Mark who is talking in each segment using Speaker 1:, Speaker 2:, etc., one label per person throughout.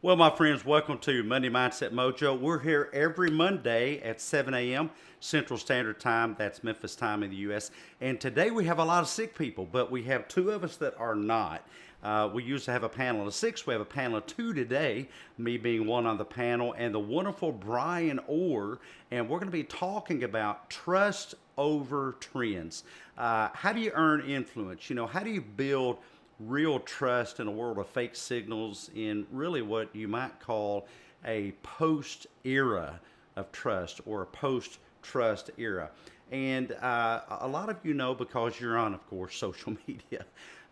Speaker 1: Well, my friends, welcome to Monday Mindset Mojo. We're here every Monday at 7 a.m. Central Standard Time. That's Memphis time in the U.S. And today we have a lot of sick people, but we have two of us that are not. We used to have a panel of six. We have a panel of two today, me being one on the panel, and the wonderful Brian Orr. And we're going to be talking about trust over trends. How do you earn influence? How do you build real trust in a world of fake signals in really what you might call a post era of trust or a post trust era. And a lot of you know, because you're on, of course, social media,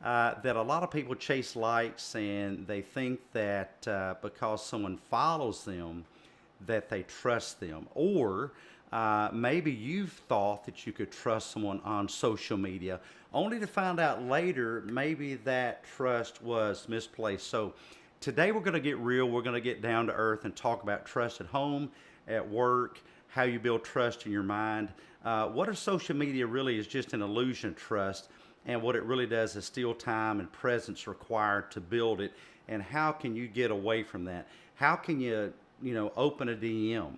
Speaker 1: that a lot of people chase likes and they think that because someone follows them, that they trust them. Or maybe you've thought that you could trust someone on social media, only to find out later maybe that trust was misplaced. So today we're going to get real. We're going to get down to earth and talk about trust at home, at work, how you build trust in your mind. What if social media really is just an illusion of trust, and what it really does is steal time and presence required to build it, and how can you get away from that? How can you, open a DM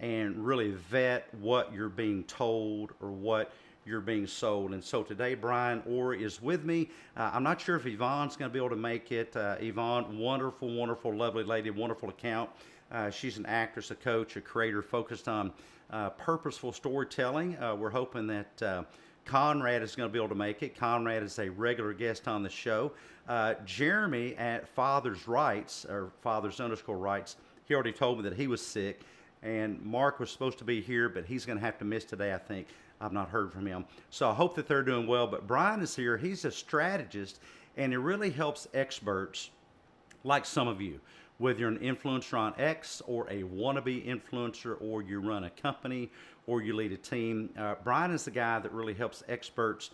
Speaker 1: and really vet what you're being told or what you're being sold? And so today, Brian Orr is with me. I'm not sure if Yvonne's going to be able to make it. Yvonne, wonderful, wonderful, lovely lady, wonderful account. She's an actress, a coach, a creator focused on purposeful storytelling. We're hoping that Konrad is going to be able to make it. Konrad is a regular guest on the show. Jeremy at Father's Rights, or Fathers_Rights, he already told me that he was sick. And Mark was supposed to be here, but he's going to have to miss today, I think. I've not heard from him. So I hope that they're doing well. But Brian is here. He's a strategist, and it really helps experts like some of you, whether you're an influencer on X or a wannabe influencer, or you run a company or you lead a team. Brian is the guy that really helps experts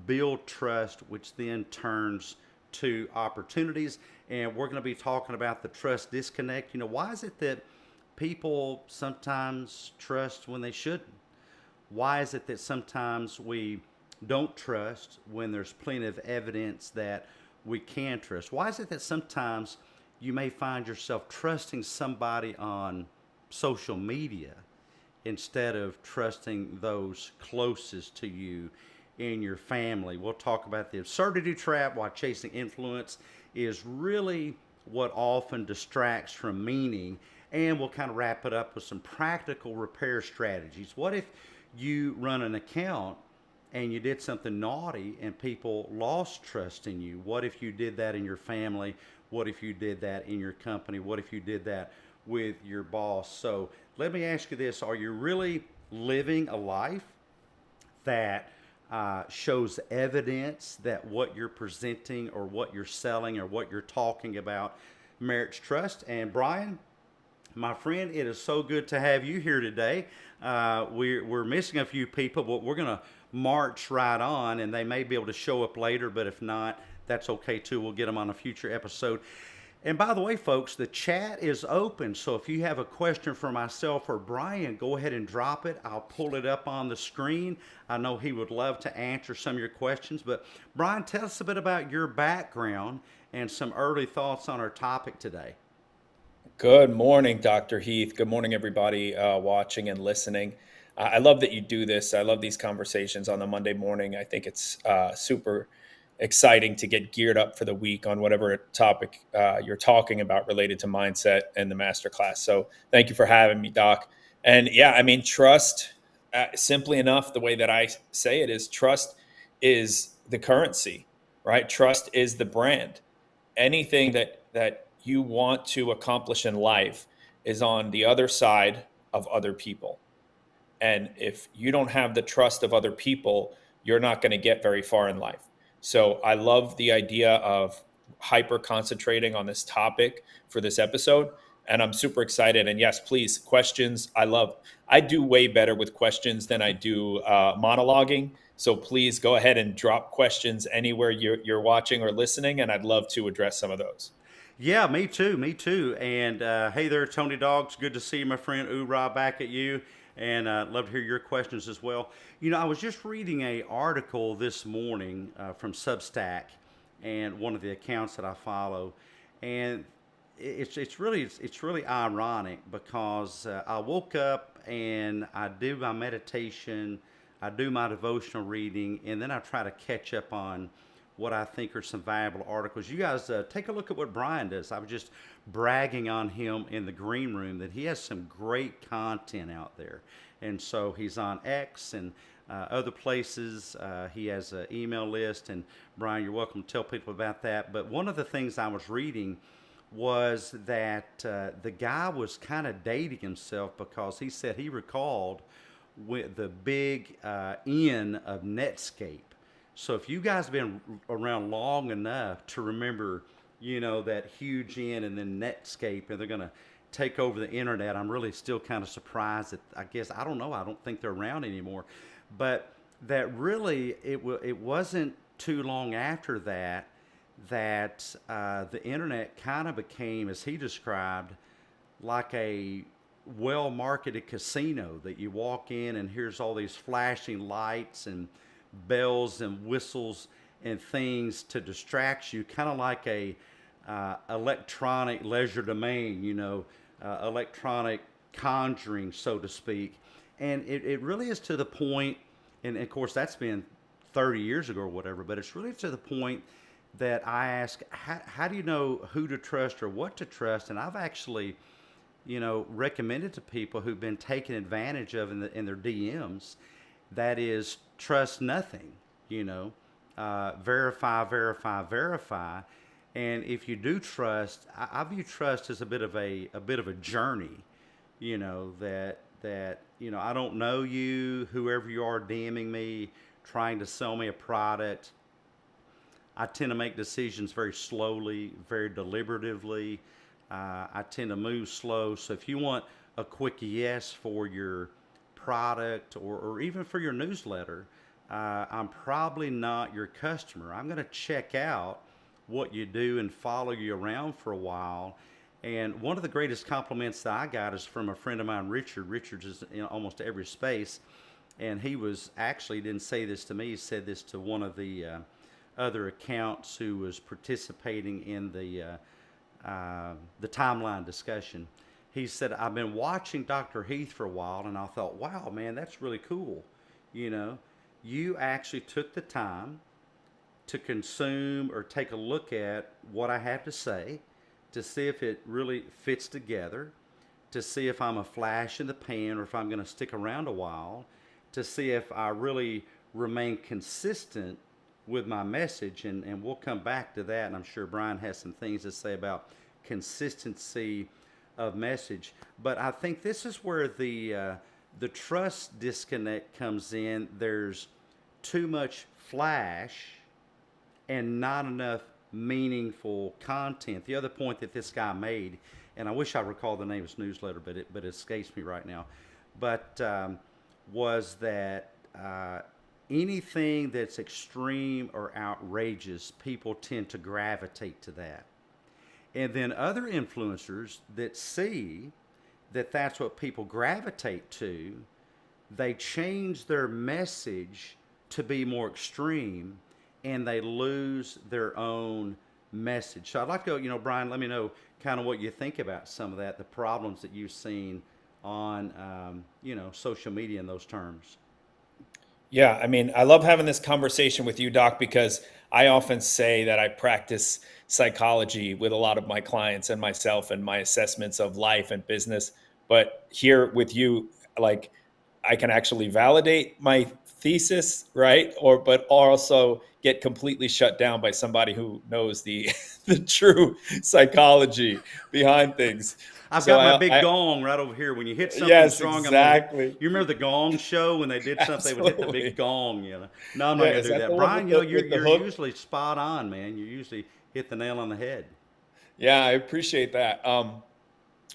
Speaker 1: build trust, which then turns to opportunities. And we're going to be talking about the trust disconnect. Why is it that people sometimes trust when they shouldn't? Why is it that sometimes we don't trust when there's plenty of evidence that we can trust? Why is it that sometimes you may find yourself trusting somebody on social media instead of trusting those closest to you in your family? We'll talk about the absurdity trap, why chasing influence is really what often distracts from meaning. And we'll kind of wrap it up with some practical repair strategies. What if you run an account and you did something naughty and people lost trust in you? What if you did that in your family? What if you did that in your company? What if you did that with your boss? So let me ask you this. Are you really living a life that shows evidence that what you're presenting or what you're selling or what you're talking about merits trust? And Brian, my friend, it is so good to have you here today. We're missing a few people, but we're going to march right on, and they may be able to show up later, but if not, that's okay too. We'll get them on a future episode. And by the way, folks, the chat is open, so if you have a question for myself or Brian, go ahead and drop it. I'll pull it up on the screen. I know he would love to answer some of your questions. But Brian, tell us a bit about your background and some early thoughts on our topic today.
Speaker 2: Good morning, Dr. Heath. Good morning, everybody watching and listening. I love that you do this. I love these conversations on the Monday morning. I think it's super exciting to get geared up for the week on whatever topic you're talking about related to mindset and the masterclass. So thank you for having me, Doc. And yeah, I mean, trust, simply enough, the way that I say it is trust is the currency, right? Trust is the brand. Anything that you want to accomplish in life is on the other side of other people. And if you don't have the trust of other people, you're not going to get very far in life. So I love the idea of hyper concentrating on this topic for this episode. And I'm super excited. And yes, please, questions. I do way better with questions than I do monologuing. So please go ahead and drop questions anywhere you're watching or listening. And I'd love to address some of those.
Speaker 1: Yeah, me too, me too. And hey there, Tony Dogs. Good to see you, my friend. Oorah, back at you. And love to hear your questions as well. I was just reading a article this morning from Substack and one of the accounts that I follow. And it's really ironic because I woke up and I do my meditation, I do my devotional reading, and then I try to catch up on what I think are some valuable articles. You guys take a look at what Brian does. I was just bragging on him in the green room that he has some great content out there, and so he's on X and other places. He has an email list, and Brian, you're welcome to tell people about that. But one of the things I was reading was that the guy was kind of dating himself because he said he recalled with the big N of Netscape. So if you guys have been around long enough to remember, that huge N and then Netscape, and they're going to take over the internet, I'm really still kind of surprised that I guess I don't know. I don't think they're around anymore, but that really it wasn't too long after that the internet kind of became, as he described, like a well marketed casino that you walk in and here's all these flashing lights and bells and whistles and things to distract you, kind of like a electronic leisure domain, electronic conjuring, so to speak. And it really is to the point, and of course that's been 30 years ago or whatever, but it's really to the point that I ask, how do you know who to trust or what to trust? And I've actually, recommended to people who've been taken advantage of in their DMs, that is, trust nothing, verify, verify, verify. And if you do trust, I view trust as a bit of a journey, that I don't know you, whoever you are DMing me, trying to sell me a product. I tend to make decisions very slowly, very deliberatively. I tend to move slow. So if you want a quick yes for your product or even for your newsletter, I'm probably not your customer. I'm going to check out what you do and follow you around for a while. And one of the greatest compliments that I got is from a friend of mine, Richard. Richard's is in almost every space. And he was actually, didn't say this to me, he said this to one of the other accounts who was participating in the timeline discussion. He said, I've been watching Dr. Heath for a while, and I thought, wow, man, that's really cool. You actually took the time to consume or take a look at what I have to say, to see if it really fits together, to see if I'm a flash in the pan or if I'm going to stick around a while, to see if I really remain consistent with my message. And we'll come back to that, and I'm sure Brian has some things to say about consistency of message. But I think this is where the trust disconnect comes in. There's too much flash and not enough meaningful content. The other point that this guy made, and I wish I recalled the name of his newsletter, but it escapes me right now, but was that anything that's extreme or outrageous, people tend to gravitate to that. And then other influencers that see that that's what people gravitate to, they change their message to be more extreme and they lose their own message. So I'd like to go, Brian, let me know kind of what you think about some of that, the problems that you've seen on, social media in those terms.
Speaker 2: Yeah, I mean, I love having this conversation with you, Doc, because I often say that I practice psychology with a lot of my clients and myself and my assessments of life and business. But here with you, like, I can actually validate my thesis, right? But also get completely shut down by somebody who knows the the true psychology behind things.
Speaker 1: I've
Speaker 2: So
Speaker 1: got my big gong right over here. When you hit something
Speaker 2: yes,
Speaker 1: strong, I'm gonna hit.
Speaker 2: exactly.
Speaker 1: You remember the Gong Show when they did something? They would hit the big
Speaker 2: Absolutely.
Speaker 1: gong. No, I'm not
Speaker 2: Yeah,
Speaker 1: gonna
Speaker 2: is
Speaker 1: do
Speaker 2: that the
Speaker 1: that.
Speaker 2: one
Speaker 1: Brian,
Speaker 2: with the
Speaker 1: you're
Speaker 2: hook?
Speaker 1: usually spot on, man. You usually hit the nail on the head.
Speaker 2: Yeah, I appreciate that.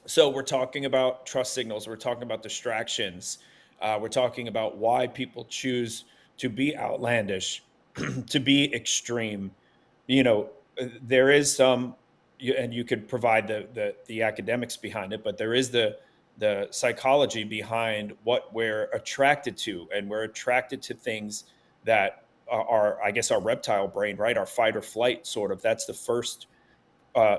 Speaker 2: So we're talking about trust signals. We're talking about distractions. We're talking about why people choose to be outlandish, to be extreme. You know, there is some, and you could provide the academics behind it, but there is the psychology behind what we're attracted to, and we're attracted to things that are, I guess, our reptile brain, right? Our fight or flight sort of. That's the first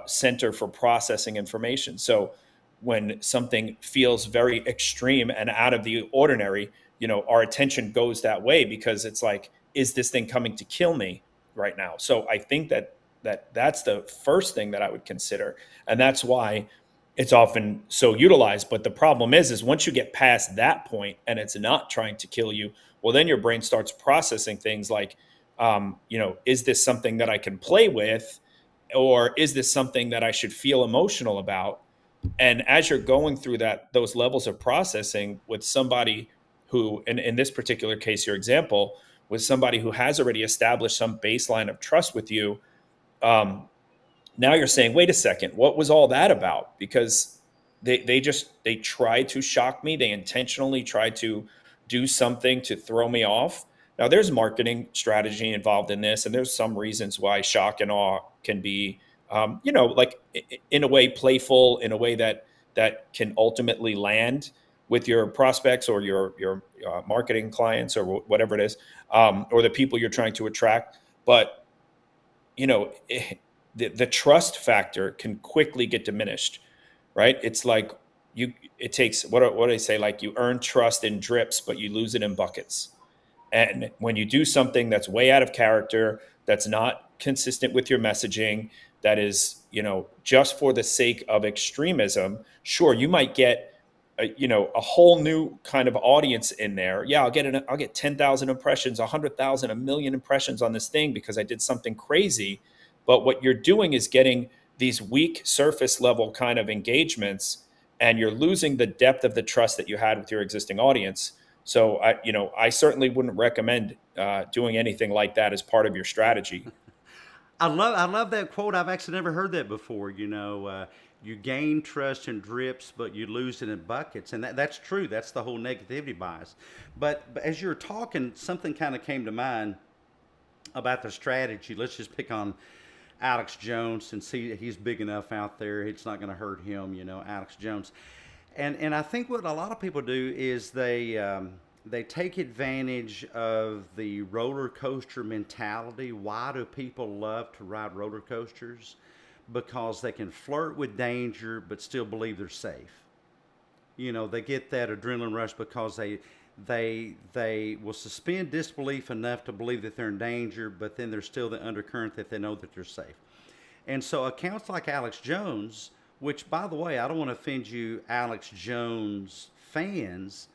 Speaker 2: center for processing information. So when something feels very extreme and out of the ordinary, our attention goes that way because it's like, is this thing coming to kill me right now? So I think that's the first thing that I would consider, and that's why it's often so utilized. But the problem is once you get past that point and it's not trying to kill you, well, then your brain starts processing things like, is this something that I can play with, or is this something that I should feel emotional about? And as you're going through those levels of processing with somebody who, in this particular case, your example, with somebody who has already established some baseline of trust with you, um, now you're saying, wait a second, what was all that about? Because they tried to shock me. They intentionally tried to do something to throw me off. Now there's marketing strategy involved in this, and there's some reasons why shock and awe can be, like in a way playful, in a way that can ultimately land with your prospects or your marketing clients or whatever it is, or the people you're trying to attract. But the trust factor can quickly get diminished, right? It's like it takes, what do they say? Like, you earn trust in drips, but you lose it in buckets. And when you do something that's way out of character, that's not consistent with your messaging, that is, just for the sake of extremism, sure, you might get a whole new kind of audience in there. Yeah, I'll get 10,000 impressions, 100,000, a million impressions on this thing because I did something crazy. But what you're doing is getting these weak surface level kind of engagements, and you're losing the depth of the trust that you had with your existing audience. So I certainly wouldn't recommend doing anything like that as part of your strategy.
Speaker 1: I love that quote. I've actually never heard that before. You gain trust in drips, but you lose it in buckets, and that's true. That's the whole negativity bias. But as you're talking, something kind of came to mind about the strategy. Let's just pick on Alex Jones and see he's big enough out there. It's not going to hurt him, Alex Jones. And I think what a lot of people do is they take advantage of the roller coaster mentality. Why do people love to ride roller coasters? Because they can flirt with danger but still believe they're safe. They get that adrenaline rush because they will suspend disbelief enough to believe that they're in danger, but then there's still the undercurrent that they know that they're safe. And so accounts like Alex Jones, which, by the way, I don't want to offend you Alex Jones fans,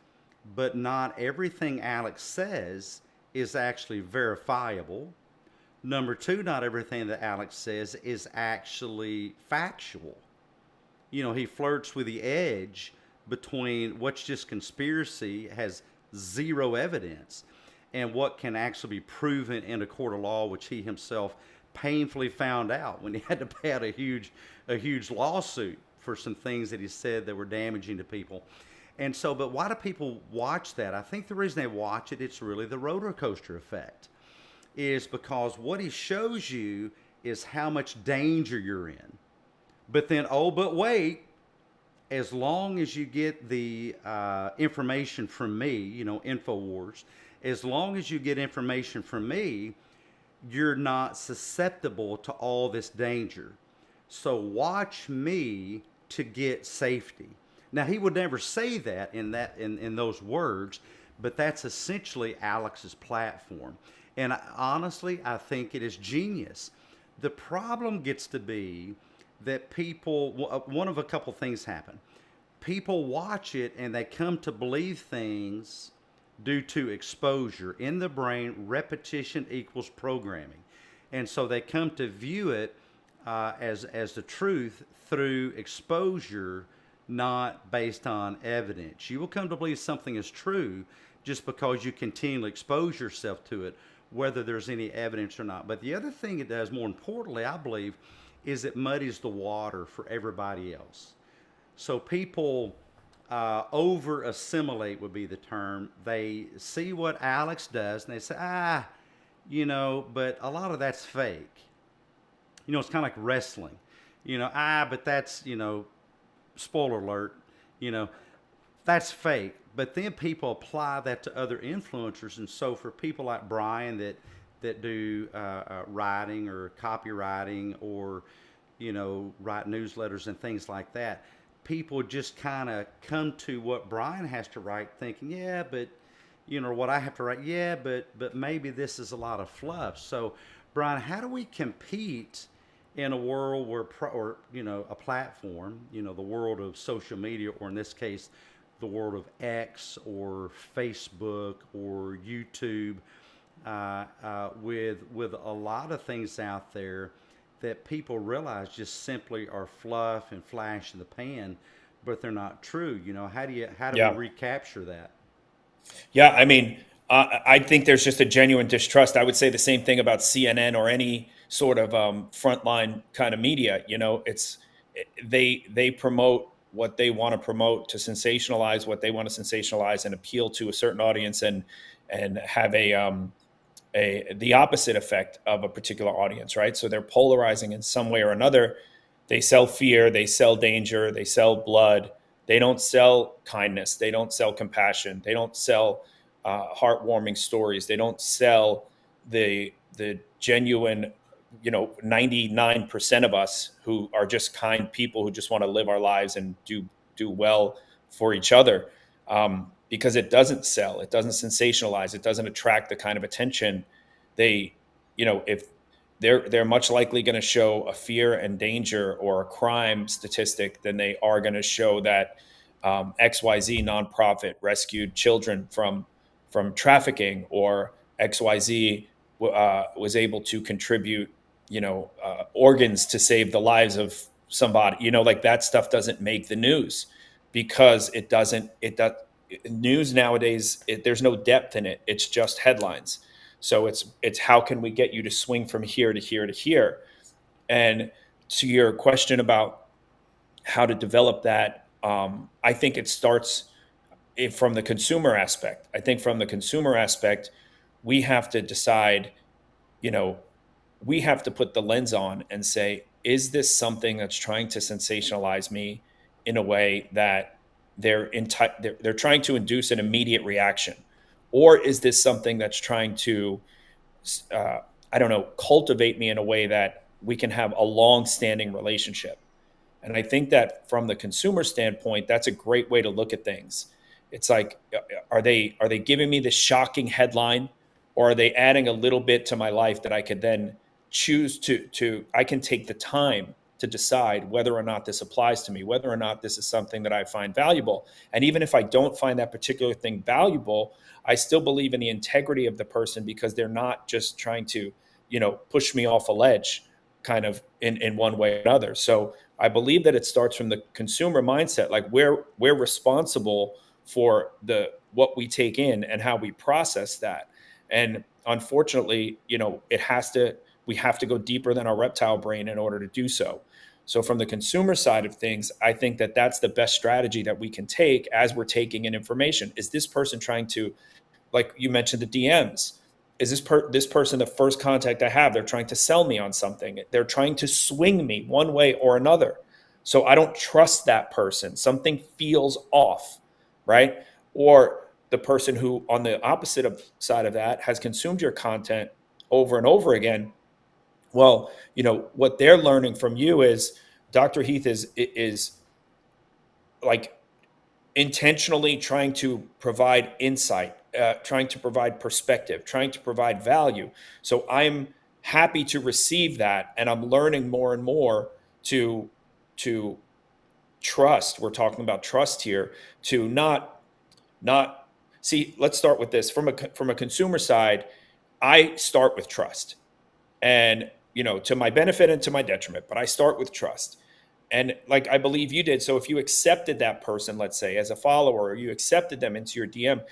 Speaker 1: but not everything Alex says is actually verifiable. Number two, not everything that Alex says is actually factual. He flirts with the edge between what's just conspiracy, has zero evidence, and what can actually be proven in a court of law, which he himself painfully found out when he had to pay out a huge lawsuit for some things that he said that were damaging to people. And so, but why do people watch that? I think the reason they watch it, it's really the roller coaster effect, is because what he shows you is how much danger you're in. But then, oh, but wait, as long as you get the information from me, InfoWars, as long as you get information from me, you're not susceptible to all this danger. So watch me to get safety. Now, he would never say that in those words, but that's essentially Alex's platform. And honestly, I think it is genius. The problem gets to be that people, one of a couple things happen. People watch it and they come to believe things due to exposure. In the brain, repetition equals programming. And so they come to view it as the truth through exposure, not based on evidence. You will come to believe something is true just because you continually expose yourself to it, whether there's any evidence or not. But the other thing it does, more importantly, I believe, is it muddies the water for everybody else. So people over assimilate would be the term. They see what Alex does and they say, but a lot of that's fake. It's kind of like wrestling. But that's, spoiler alert, that's fake. But then people apply that to other influencers. And so for people like Brian that do writing or copywriting or write newsletters and things like that, people just kind of come to what Brian has to write thinking, yeah, but what I have to write, yeah, but maybe this is a lot of fluff. So, Brian, how do we compete in a world where, or a platform, the world of social media, or in this case, the world of X or Facebook or YouTube, with a lot of things out there that people realize just simply are fluff and flash in the pan, but they're not true. How do we
Speaker 2: Yeah.
Speaker 1: recapture that?
Speaker 2: Yeah, I mean, I think there's just a genuine distrust. I would say the same thing about CNN or any sort of frontline kind of media. They promote what they want to promote to sensationalize what they want to sensationalize and appeal to a certain audience, and have a the opposite effect of a particular audience, right? So they're polarizing in some way or another. They sell fear, they sell danger, they sell blood. They don't sell kindness. They don't sell compassion. They don't sell heartwarming stories. They don't sell the genuine, 99% of us who are just kind people who just want to live our lives and do well for each other. Because it doesn't sell, it doesn't sensationalize, it doesn't attract the kind of attention. If they're much likely going to show a fear and danger or a crime statistic than they are going to show that XYZ nonprofit rescued children from trafficking, or XYZ was able to contribute, organs to save the lives of somebody. Like that stuff doesn't make the news because it doesn't. It does. News nowadays, there's no depth in it. It's just headlines. So it's how can we get you to swing from here to here to here? And to your question about how to develop that, I think it starts from the consumer aspect. I think from the consumer aspect, we have to decide, we have to put the lens on and say, is this something that's trying to sensationalize me in a way that they're trying to induce an immediate reaction? Or is this something that's trying to, uh, I don't know, cultivate me in a way that we can have a long-standing relationship? And I think that from the consumer standpoint, that's a great way to look at things. It's like, are they giving me this shocking headline, or are they adding a little bit to my life that I could then choose to I can take the time to decide whether or not this applies to me, whether or not this is something that I find valuable. And even if I don't find that particular thing valuable, I still believe in the integrity of the person, because they're not just trying to, push me off a ledge kind of in one way or another. So I believe that it starts from the consumer mindset. Like we're responsible for what we take in and how we process that. And unfortunately, we have to go deeper than our reptile brain in order to do so. So from the consumer side of things, I think that that's the best strategy that we can take as we're taking in information. Is this person trying to, like you mentioned, the DMs? Is this person the first contact I have? They're trying to sell me on something. They're trying to swing me one way or another. So I don't trust that person. Something feels off, right? Or the person who, on the side of that, has consumed your content over and over again. Well, what they're learning from you is Dr. Heath is like intentionally trying to provide insight, trying to provide perspective, trying to provide value. So I'm happy to receive that, and I'm learning more and more to trust. We're talking about trust here. To not see. Let's start with this from a consumer side. I start with trust, and to my benefit and to my detriment, but I start with trust. And like I believe you did. So if you accepted that person, let's say as a follower, or you accepted them into your DM,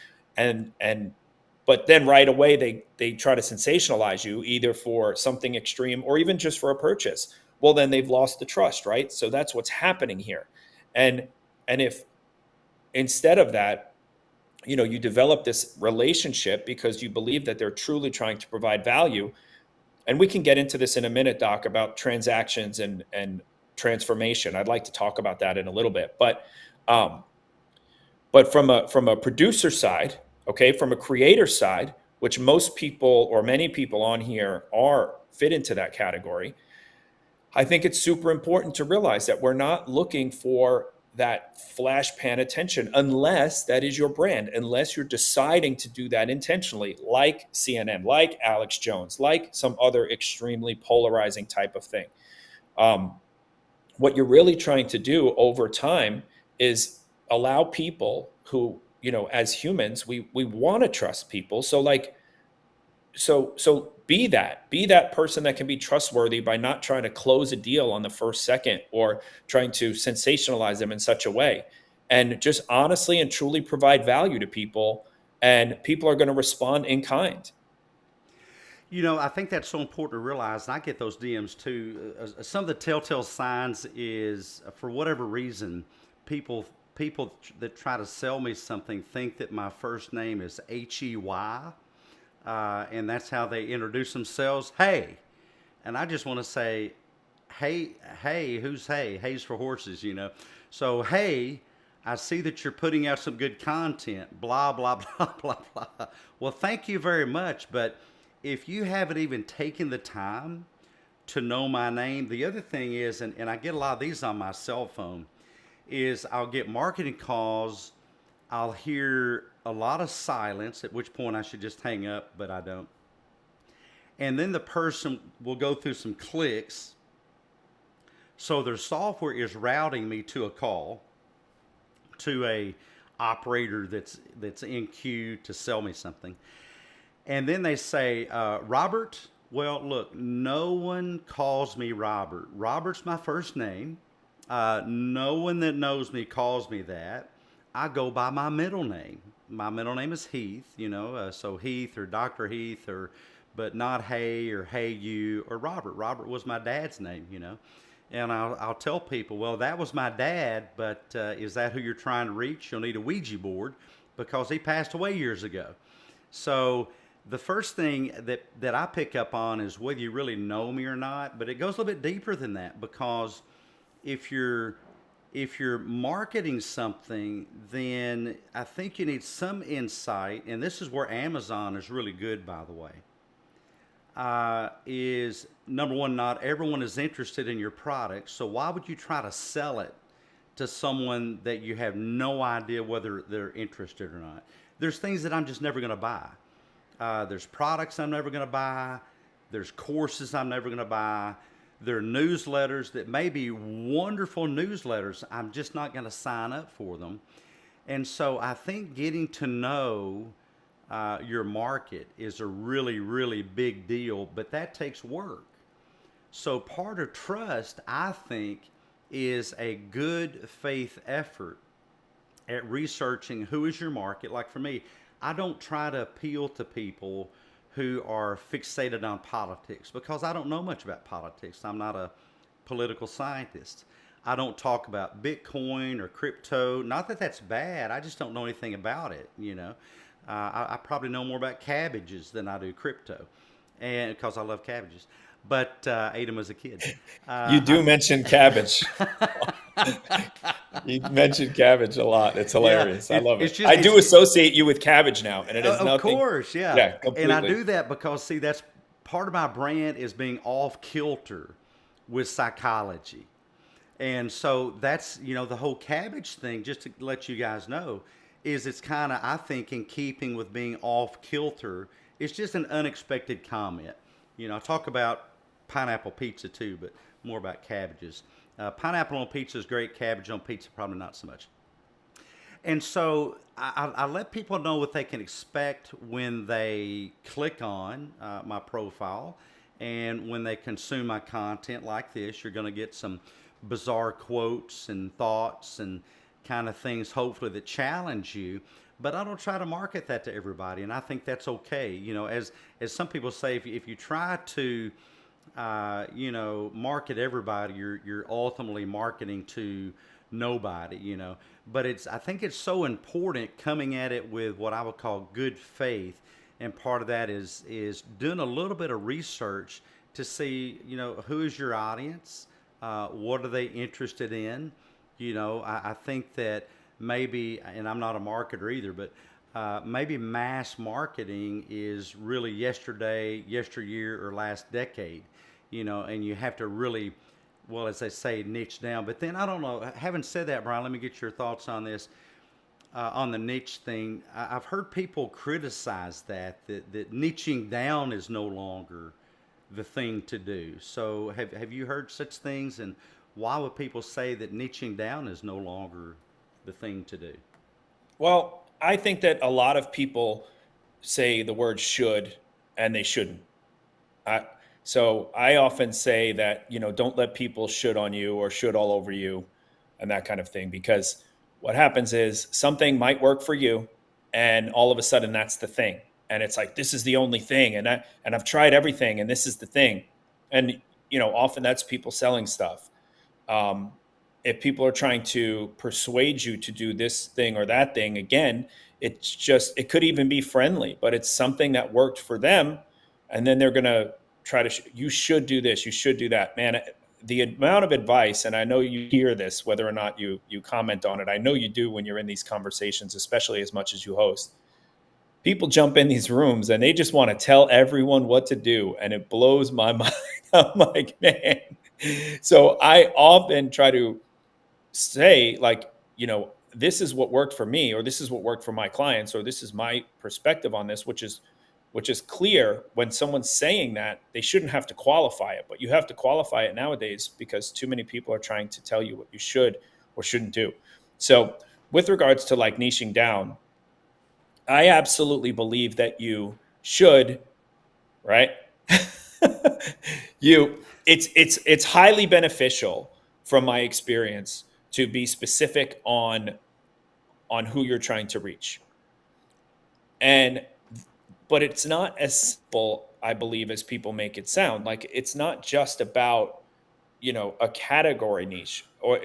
Speaker 2: but then right away they try to sensationalize you, either for something extreme or even just for a purchase, well, then they've lost the trust, right? So that's what's happening here. And if instead of that, you develop this relationship because you believe that they're truly trying to provide value. And we can get into this in a minute, Doc, about transactions and transformation. I'd like to talk about that in a little bit. But from a producer side, okay, from a creator side, which most people or many people on here fit into that category, I think it's super important to realize that we're not looking for that flash pan attention unless that is your brand, unless you're deciding to do that intentionally, like CNN, like Alex Jones, like some other extremely polarizing type of thing. Um, what you're really trying to do over time is allow people who, as humans, we want to trust people. So like, so be that person that can be trustworthy by not trying to close a deal on the first second or trying to sensationalize them in such a way, and just honestly and truly provide value to people, and people are going to respond in kind.
Speaker 1: I think that's so important to realize, and I get those DMs too. Some of the telltale signs is, for whatever reason, people that try to sell me something think that my first name is Hey, and that's how they introduce themselves. Hey, and I just want to say, hey, who's hey? Hay's for horses. So hey, I see that you're putting out some good content. Blah blah blah blah blah. Well, thank you very much, but if you haven't even taken the time to know my name, the other thing is, and I get a lot of these on my cell phone, is I'll get marketing calls. I'll hear a lot of silence, at which point I should just hang up, but I don't. And then the person will go through some clicks. So their software is routing me to a call to a operator that's in queue to sell me something. And then they say, Robert. Well, look, no one calls me Robert. Robert's my first name. No one that knows me calls me that. I go by my middle name. My middle name is Heath, so Heath or Dr. Heath, but not Hey or Hey You or Robert. Robert was my dad's name. And I'll tell people, well, that was my dad, but is that who you're trying to reach? You'll need a Ouija board because he passed away years ago. So the first thing that I pick up on is whether you really know me or not, but it goes a little bit deeper than that, because if you're marketing something, then I think you need some insight, and this is where Amazon is really good, by the way. Is number one, not everyone is interested in your product, so why would you try to sell it to someone that you have no idea whether they're interested or not? There's things that I'm just never going to buy. There's products I'm never going to buy. There's courses I'm never going to buy. There are newsletters that may be wonderful newsletters. I'm just not going to sign up for them. And so I think getting to know your market is a really, really big deal, but that takes work. So part of trust, I think, is a good faith effort at researching who is your market. Like for me, I don't try to appeal to people who are fixated on politics because I don't know much about politics. I'm not a political scientist. I don't talk about Bitcoin or crypto. Not that that's bad. I just don't know anything about it. I probably know more about cabbages than I do crypto, and because I love cabbages, but ate them as a kid.
Speaker 2: You do mention cabbage. You mentioned cabbage a lot. It's
Speaker 1: Yeah,
Speaker 2: hilarious. I love
Speaker 1: it's
Speaker 2: it.
Speaker 1: just
Speaker 2: I do associate you with cabbage now, and it is
Speaker 1: of
Speaker 2: nothing.
Speaker 1: course, yeah.
Speaker 2: Yeah,
Speaker 1: And I
Speaker 2: completely.
Speaker 1: do that because, see, that's part of my brand is being off kilter with psychology. And so that's, the whole cabbage thing, just to let you guys know, is it's kind of, I think, in keeping with being off kilter. It's just an unexpected comment. I talk about pineapple pizza too, but more about cabbages. Pineapple on pizza is great. Cabbage on pizza, probably not so much. And so I let people know what they can expect when they click on my profile and when they consume my content like this. You're going to get some bizarre quotes and thoughts and kind of things, hopefully, that challenge you. But I don't try to market that to everybody, and I think that's okay. As some people say, if you try to market everybody, you're ultimately marketing to nobody. But I think it's so important coming at it with what I would call good faith, and part of that is doing a little bit of research to see, who is your audience, what are they interested in. I think that maybe, and I'm not a marketer either, but maybe mass marketing is really yesterday, yesteryear, or last decade, and you have to really well, as they say, niche down. But then I don't know. Having said that, Brian, let me get your thoughts on this. On the niche thing, I've heard people criticize that niching down is no longer the thing to do. So have you heard such things? And why would people say that niching down is no longer the thing to do?
Speaker 2: Well, I think that a lot of people say the word should and they shouldn't. I, so I often say that, don't let people should on you or should all over you and that kind of thing, because what happens is something might work for you and all of a sudden that's the thing. And it's like, this is the only thing. And I've tried everything and this is the thing. And, often that's people selling stuff. Um, if people are trying to persuade you to do this thing or that thing, again, it could even be friendly, but it's something that worked for them. And then they're going to try to, you should do this, you should do that. Man, the amount of advice, and I know you hear this, whether or not you comment on it, I know you do when you're in these conversations, especially as much as you host. People jump in these rooms and they just want to tell everyone what to do. And it blows my mind. I'm like, man. So I often try to say, like, this is what worked for me, or this is what worked for my clients, or this is my perspective on this, which is clear. When someone's saying that, they shouldn't have to qualify it, but you have to qualify it nowadays because too many people are trying to tell you what you should or shouldn't do. So with regards to like niching down, I absolutely believe that you should, right? It's highly beneficial from my experience to be specific on who you're trying to reach. And but it's not as simple, I believe, as people make it sound. Like, it's not just about, a category niche or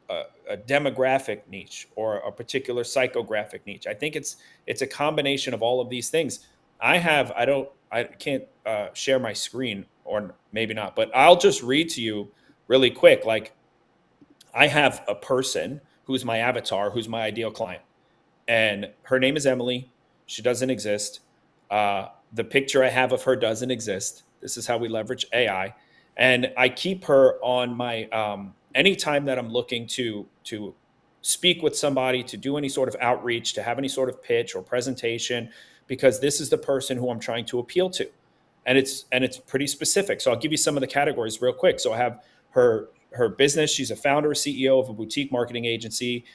Speaker 2: a demographic niche or a particular psychographic niche. I think it's a combination of all of these things. I can't share my screen, or maybe not, but I'll just read to you really quick. Like, I have a person who's my avatar, who's my ideal client, and her name is Emily. She doesn't exist. The picture I have of her doesn't exist. This is how we leverage AI. And I keep her on my, anytime that I'm looking to speak with somebody, to do any sort of outreach, to have any sort of pitch or presentation, because this is the person who I'm trying to appeal to. And it's pretty specific. So I'll give you some of the categories real quick. So I have her business. She's a founder, CEO of a boutique marketing agency.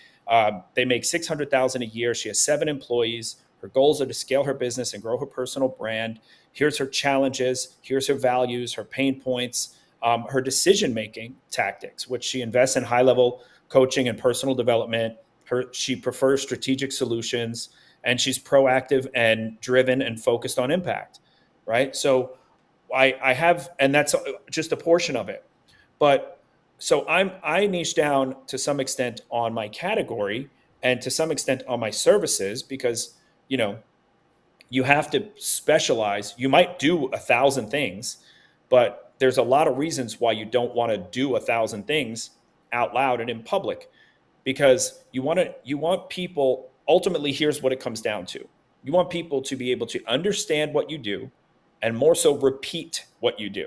Speaker 2: They make $600,000 a year. She has 7 employees. Her goals are to scale her business and grow her personal brand. Here's her challenges. Here's her values, her pain points, her decision-making tactics, which she invests in high-level coaching and personal development. She prefers strategic solutions, and she's proactive and driven and focused on impact, right? So I have, and that's just a portion of it. But so I niche down to some extent on my category and to some extent on my services, because you have to specialize. You might do 1,000 things, but there's a lot of reasons why you don't want to do 1,000 things out loud and in public, because you want people, ultimately, here's what it comes down to. You want people to be able to understand what you do and more so repeat what you do,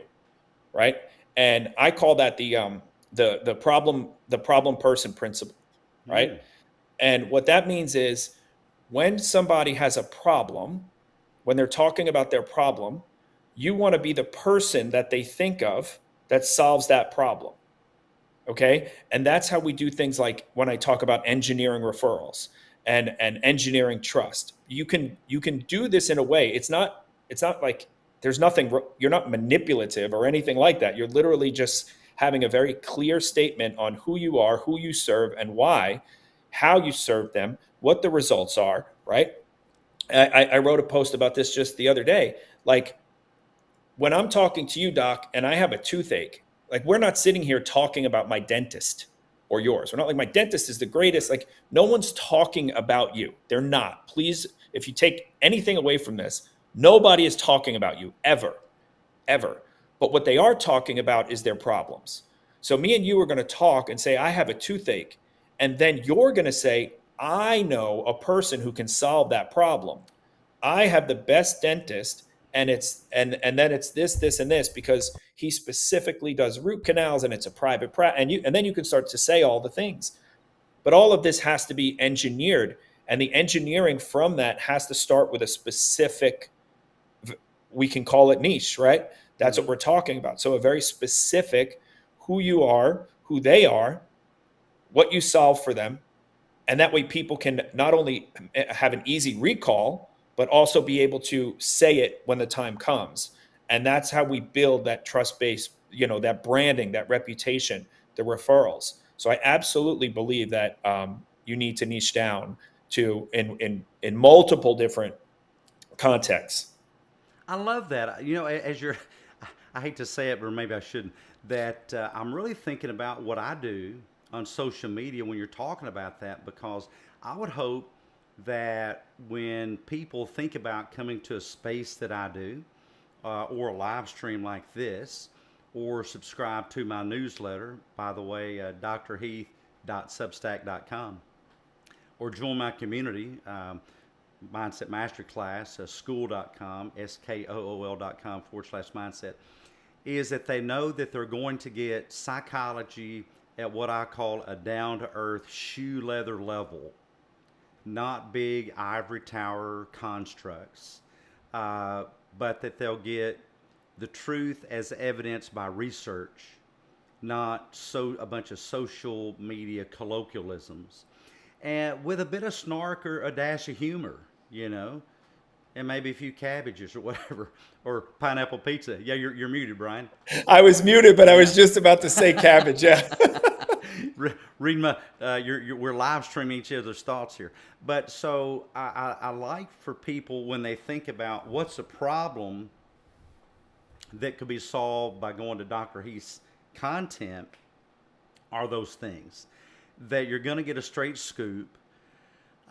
Speaker 2: right? And I call that the problem person principle, right?
Speaker 1: Yeah.
Speaker 2: And what that means is, when somebody has a problem, when they're talking about their problem, you want to be the person that they think of that solves that problem. Okay. And that's how we do things, like when I talk about engineering referrals and engineering trust. You can do this in a way. It's not like there's nothing, you're not manipulative or anything like that. You're literally just having a very clear statement on who you are, who you serve, and why, how you serve them, what the results are, right? I wrote a post about this just the other day. Like, when I'm talking to you, Doc, and I have a toothache, like, we're not sitting here talking about my dentist or yours. We're not like, my dentist is the greatest. Like, no one's talking about you. They're not. Please, if you take anything away from this, nobody is talking about you ever, ever. But what they are talking about is their problems. So me and you are going to talk and say, I have a toothache. And then you're going to say, I know a person who can solve that problem. I have the best dentist, and then it's this and this, because he specifically does root canals, and it's a private practice, and then you can start to say all the things. But all of this has to be engineered, and the engineering from that has to start with a specific, we can call it niche, right? That's what we're talking about. So a very specific, who you are, who they are, what you solve for them. And that way people can not only have an easy recall, but also be able to say it when the time comes. And that's how we build that trust base, that branding, that reputation, the referrals. So I absolutely believe that you need to niche down to in multiple different contexts.
Speaker 1: I love that. As you're, I hate to say it, but maybe I shouldn't, that I'm really thinking about what I do on social media when you're talking about that, because I would hope that when people think about coming to a space that I do, or a live stream like this, or subscribe to my newsletter, by the way, drheath.substack.com, or join my community, Mindset Masterclass, school.com, skool.com/mindset, is that they know that they're going to get psychology at what I call a down to earth shoe leather level, not big ivory tower constructs, but that they'll get the truth as evidenced by research, not a bunch of social media colloquialisms, and with a bit of snark or a dash of humor, and maybe a few cabbages or whatever, or pineapple pizza. Yeah, you're muted, Brian.
Speaker 2: I was muted, but I was just about to say cabbage. Yeah.
Speaker 1: Read my, we're live streaming each other's thoughts here. But so I like for people, when they think about what's a problem that could be solved by going to Dr. Heath's content, are those things that you're going to get a straight scoop.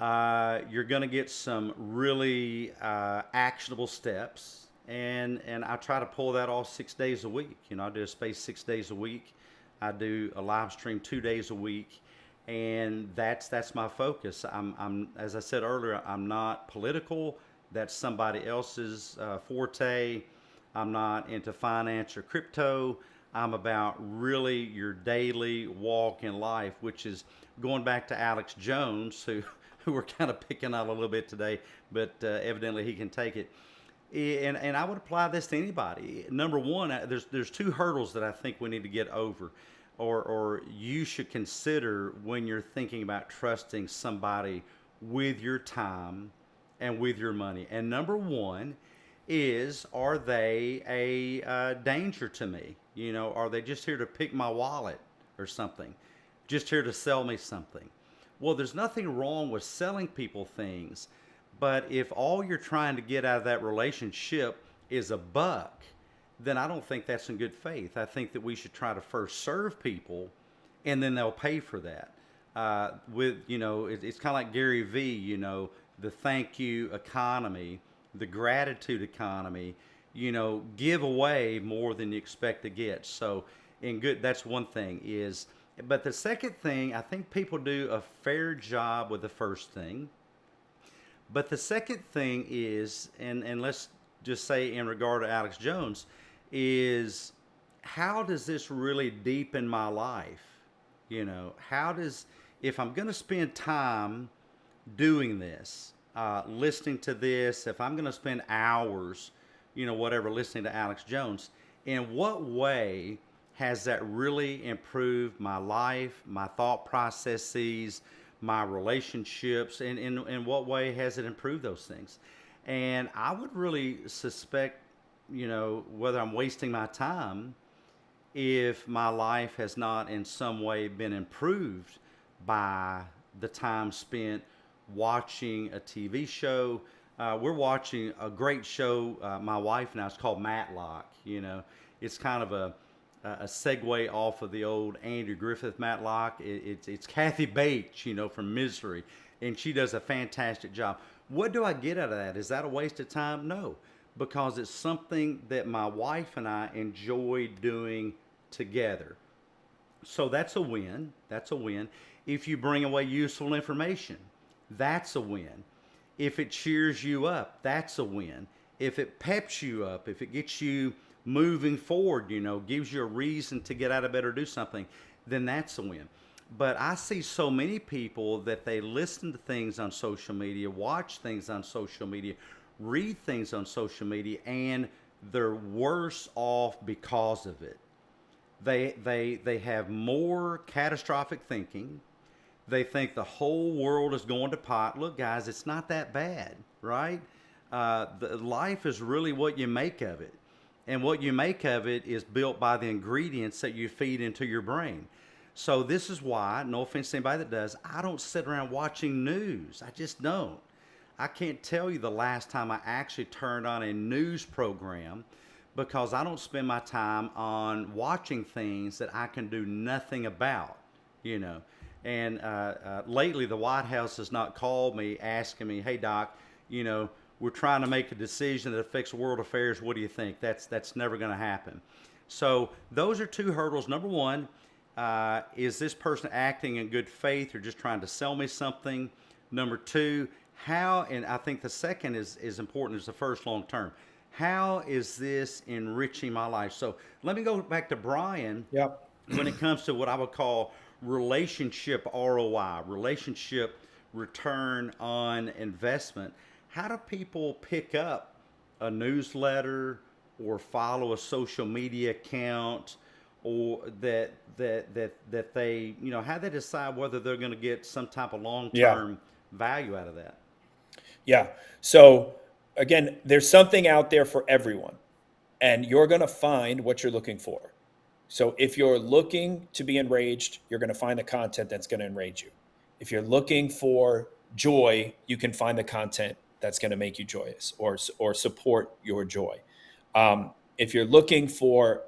Speaker 1: You're going to get some really actionable steps, and I try to pull that all 6 days a week. I do a space 6 days a week. I do a live stream 2 days a week, and that's my focus. I'm as I said earlier, I'm not political. That's somebody else's forte. I'm not into finance or crypto. I'm about really your daily walk in life, which is going back to Alex Jones, who we're kind of picking on a little bit today, but evidently he can take it. And I would apply this to anybody. Number one, there's two hurdles that I think we need to get over, or you should consider when you're thinking about trusting somebody with your time and with your money. And number one is, are they a danger to me? Are they just here to pick my wallet or something? Just here to sell me something? Well, there's nothing wrong with selling people things, but if all you're trying to get out of that relationship is a buck, then I don't think that's in good faith. I think that we should try to first serve people, and then they'll pay for that. It's kind of like Gary Vee, the thank you economy, the gratitude economy. Give away more than you expect to get. So, that's one thing is. But the second thing, I think people do a fair job with the first thing. But the second thing is, and let's just say in regard to Alex Jones, is how does this really deepen my life? If I'm going to spend time doing this, listening to this, if I'm going to spend hours, whatever, listening to Alex Jones, in what way has that really improved my life, my thought processes, my relationships, and in what way has it improved those things? And I would really suspect, whether I'm wasting my time if my life has not in some way been improved by the time spent watching a TV show. We're watching a great show, my wife and I. It's called Matlock. It's kind of a segue off of the old Andrew Griffith Matlock. It's Kathy Bates, from Misery, and she does a fantastic job. What do I get out of that? Is that a waste of time? No, because it's something that my wife and I enjoy doing together. So that's a win. That's a win. If you bring away useful information, that's a win. If it cheers you up, that's a win. if it peps you up, if it gets you moving forward, gives you a reason to get out of bed or do something, then that's a win. But I see so many people that they listen to things on social media, watch things on social media, read things on social media, and they're worse off because of it. They have more catastrophic thinking. They think the whole world is going to pot. Look, guys, it's not that bad, right? Life is really what you make of it. And what you make of it is built by the ingredients that you feed into your brain. So this is why, no offense to anybody that does, I don't sit around watching news. I just don't. I can't tell you the last time I actually turned on a news program, because I don't spend my time on watching things that I can do nothing about, you know. And lately, the White House has not called me asking me, "Hey, Doc, we're trying to make a decision that affects world affairs. What do you think?" That's never going to happen. So those are two hurdles. Number one, is this person acting in good faith or just trying to sell me something? Number two, how, and I think the second is important as the first long term. How is this enriching my life? So let me go back to Brian.
Speaker 2: Yep.
Speaker 1: When it comes to what I would call relationship ROI, relationship return on investment, how do people pick up a newsletter or follow a social media account, or that they, how they decide whether they're going to get some type of
Speaker 2: Yeah.
Speaker 1: long-term value out of that?
Speaker 2: Yeah. So again, there's something out there for everyone, and you're going to find what you're looking for. So if you're looking to be enraged, you're going to find the content that's going to enrage you. If you're looking for joy, you can find the content that's going to make you joyous or support your joy. If you're looking for,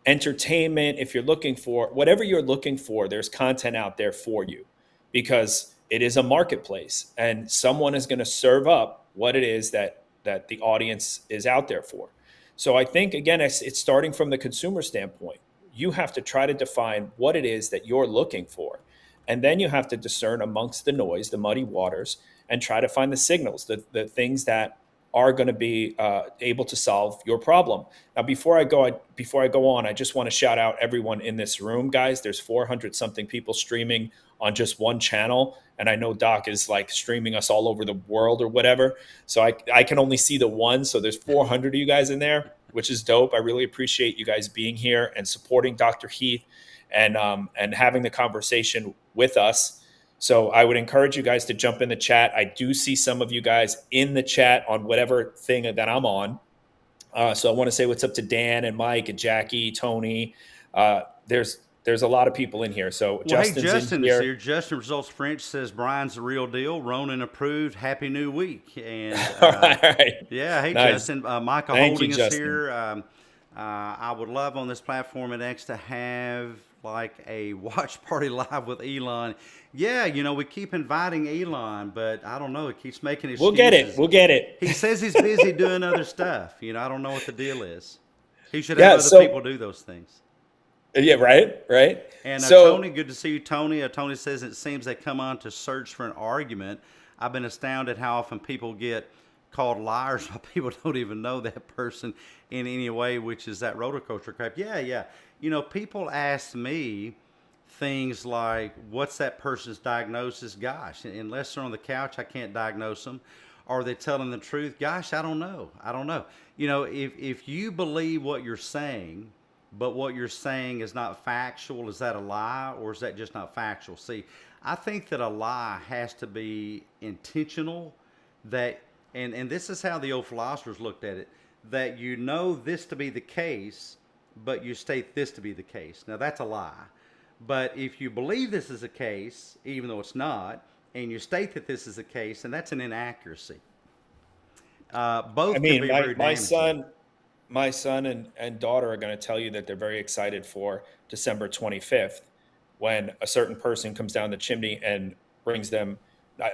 Speaker 2: entertainment, if you're looking for whatever you're looking for, there's content out there for you, because it is a marketplace and someone is going to serve up what it is that the audience is out there for. So I think, again, it's starting from the consumer standpoint. You have to try to define what it is that you're looking for. And then you have to discern amongst the noise, the muddy waters, and try to find the signals, the things that are going to be able to solve your problem. Now, before I go on, I just want to shout out everyone in this room, guys. There's 400 something people streaming on just one channel. And I know Doc is like streaming us all over the world or whatever. So I can only see the one. So there's 400 of you guys in there, which is dope. I really appreciate you guys being here and supporting Dr. Heath and having the conversation with us. So I would encourage you guys to jump in the chat. I do see some of you guys in the chat on whatever thing that I'm on. So I want to say what's up to Dan and Mike and Jackie, Tony. There's a lot of people in here. So
Speaker 1: Well,
Speaker 2: Justin's
Speaker 1: hey, Justin
Speaker 2: in
Speaker 1: is
Speaker 2: here.
Speaker 1: here. Justin Results French says Brian's the real deal. Ronan approved. Happy New Week. And
Speaker 2: All right.
Speaker 1: yeah, hey,
Speaker 2: Nice.
Speaker 1: Justin. Michael
Speaker 2: Thank you,
Speaker 1: Holding is
Speaker 2: Justin.
Speaker 1: here. I would love on this platform at X to have like a watch party live with Elon. Yeah, we keep inviting Elon, but I don't know. It keeps making excuses.
Speaker 2: We'll get it.
Speaker 1: He says he's busy doing other stuff. I don't know what the deal is. He should
Speaker 2: Yeah,
Speaker 1: have other
Speaker 2: so-
Speaker 1: people do those things.
Speaker 2: Yeah, right.
Speaker 1: And
Speaker 2: So
Speaker 1: Tony, good to see you, Tony. Tony says it seems they come on to search for an argument. I've been astounded how often people get called liars while people don't even know that person in any way, which is that roller coaster crap. Yeah. People ask me things like, what's that person's diagnosis? Gosh, unless they're on the couch, I can't diagnose them. Are they telling the truth? Gosh, I don't know. If you believe what you're saying, but what you're saying is not factual, is that a lie, or is that just not factual? See, I think that a lie has to be intentional, and this is how the old philosophers looked at it, that you know this to be the case, but you state this to be the case. Now, that's a lie. But if you believe this is the case, even though it's not, and you state that this is the case, then that's an inaccuracy. Both can be very damaging.
Speaker 2: My son and daughter are going to tell you that they're very excited for December 25th, when a certain person comes down the chimney and brings them.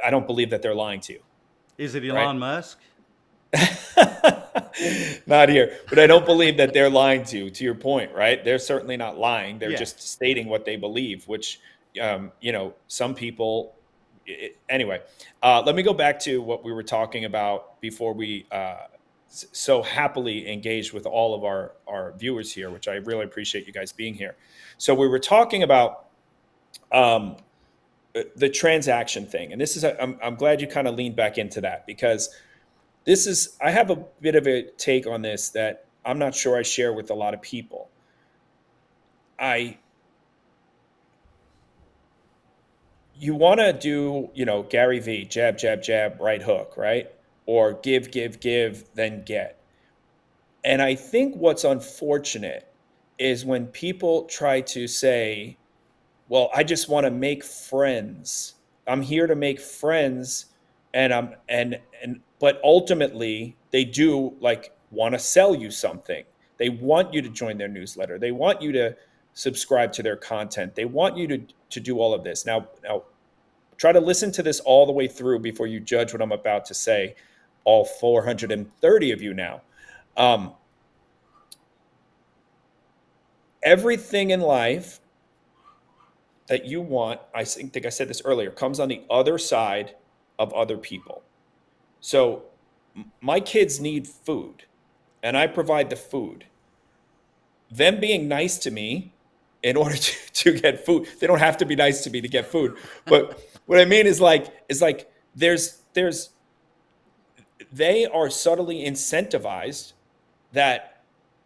Speaker 2: I don't believe that they're lying to you.
Speaker 1: Is it Elon Musk?
Speaker 2: Not here, but I don't believe that they're lying to your point, right? They're certainly not lying. They're just stating what they believe, which, some people, anyway, let me go back to what we were talking about before we so happily engaged with all of our viewers here, which I really appreciate you guys being here. So we were talking about um, the transaction thing, and this is I'm glad you kind of leaned back into that, because I have a bit of a take on this that I'm not sure I share with a lot of people. You want to do, Gary V, jab, jab, jab, right hook, right? Or give, give, give, then get. And I think what's unfortunate is when people try to say, well, I just want to make friends. I'm here to make friends, and but ultimately they do like want to sell you something. They want you to join their newsletter. They want you to subscribe to their content. They want you to do all of this. Now try to listen to this all the way through before you judge what I'm about to say. All 430 of you now. Everything in life that you want, I think I said this earlier, comes on the other side of other people. So my kids need food, and I provide the food. Them being nice to me in order to get food, they don't have to be nice to me to get food. But what I mean is there's they are subtly incentivized that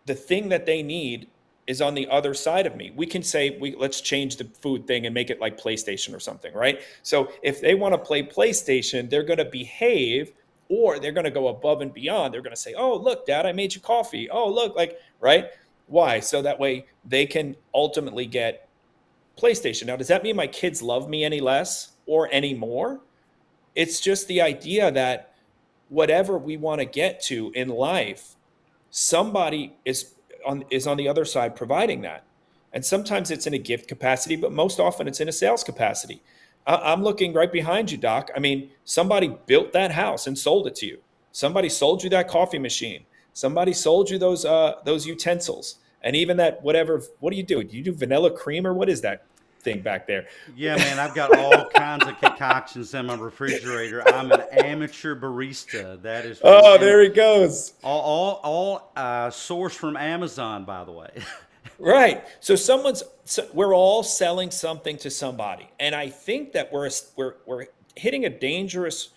Speaker 2: the thing that they need is on the other side of me. We can say, let's change the food thing and make it like PlayStation or something, right? So if they want to play PlayStation, they're going to behave, or they're going to go above and beyond. They're going to say, oh, look, Dad, I made you coffee. Oh, look, right? Why? So that way they can ultimately get PlayStation. Now, does that mean my kids love me any less or any more? It's just the idea that whatever we want to get to in life, somebody is on the other side providing that. And sometimes it's in a gift capacity, but most often it's in a sales capacity. I'm looking right behind you, Doc. I mean, somebody built that house and sold it to you. Somebody sold you that coffee machine. Somebody sold you those utensils. And even that whatever, what do you do? Do you do vanilla cream, or what is that thing back there?
Speaker 1: Yeah, man, I've got all kinds of concoctions in my refrigerator. I'm an amateur barista. That is,
Speaker 2: Oh, there he goes.
Speaker 1: all sourced from Amazon, by the way.
Speaker 2: Right. So we're all selling something to somebody. And I think that we're hitting a dangerous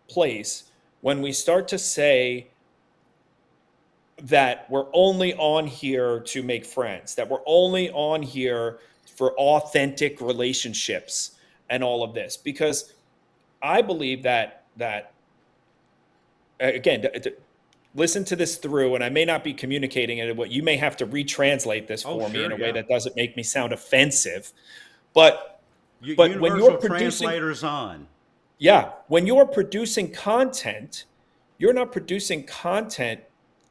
Speaker 2: place when we start to say that we're only on here to make friends, that we're only on here for authentic relationships and all of this. Because I believe that again, listen to this through, and I may not be communicating it. What you may have to retranslate this for me in a way that doesn't make me sound offensive. But when you're
Speaker 1: Universal translators on.
Speaker 2: Yeah, when you're producing content, you're not producing content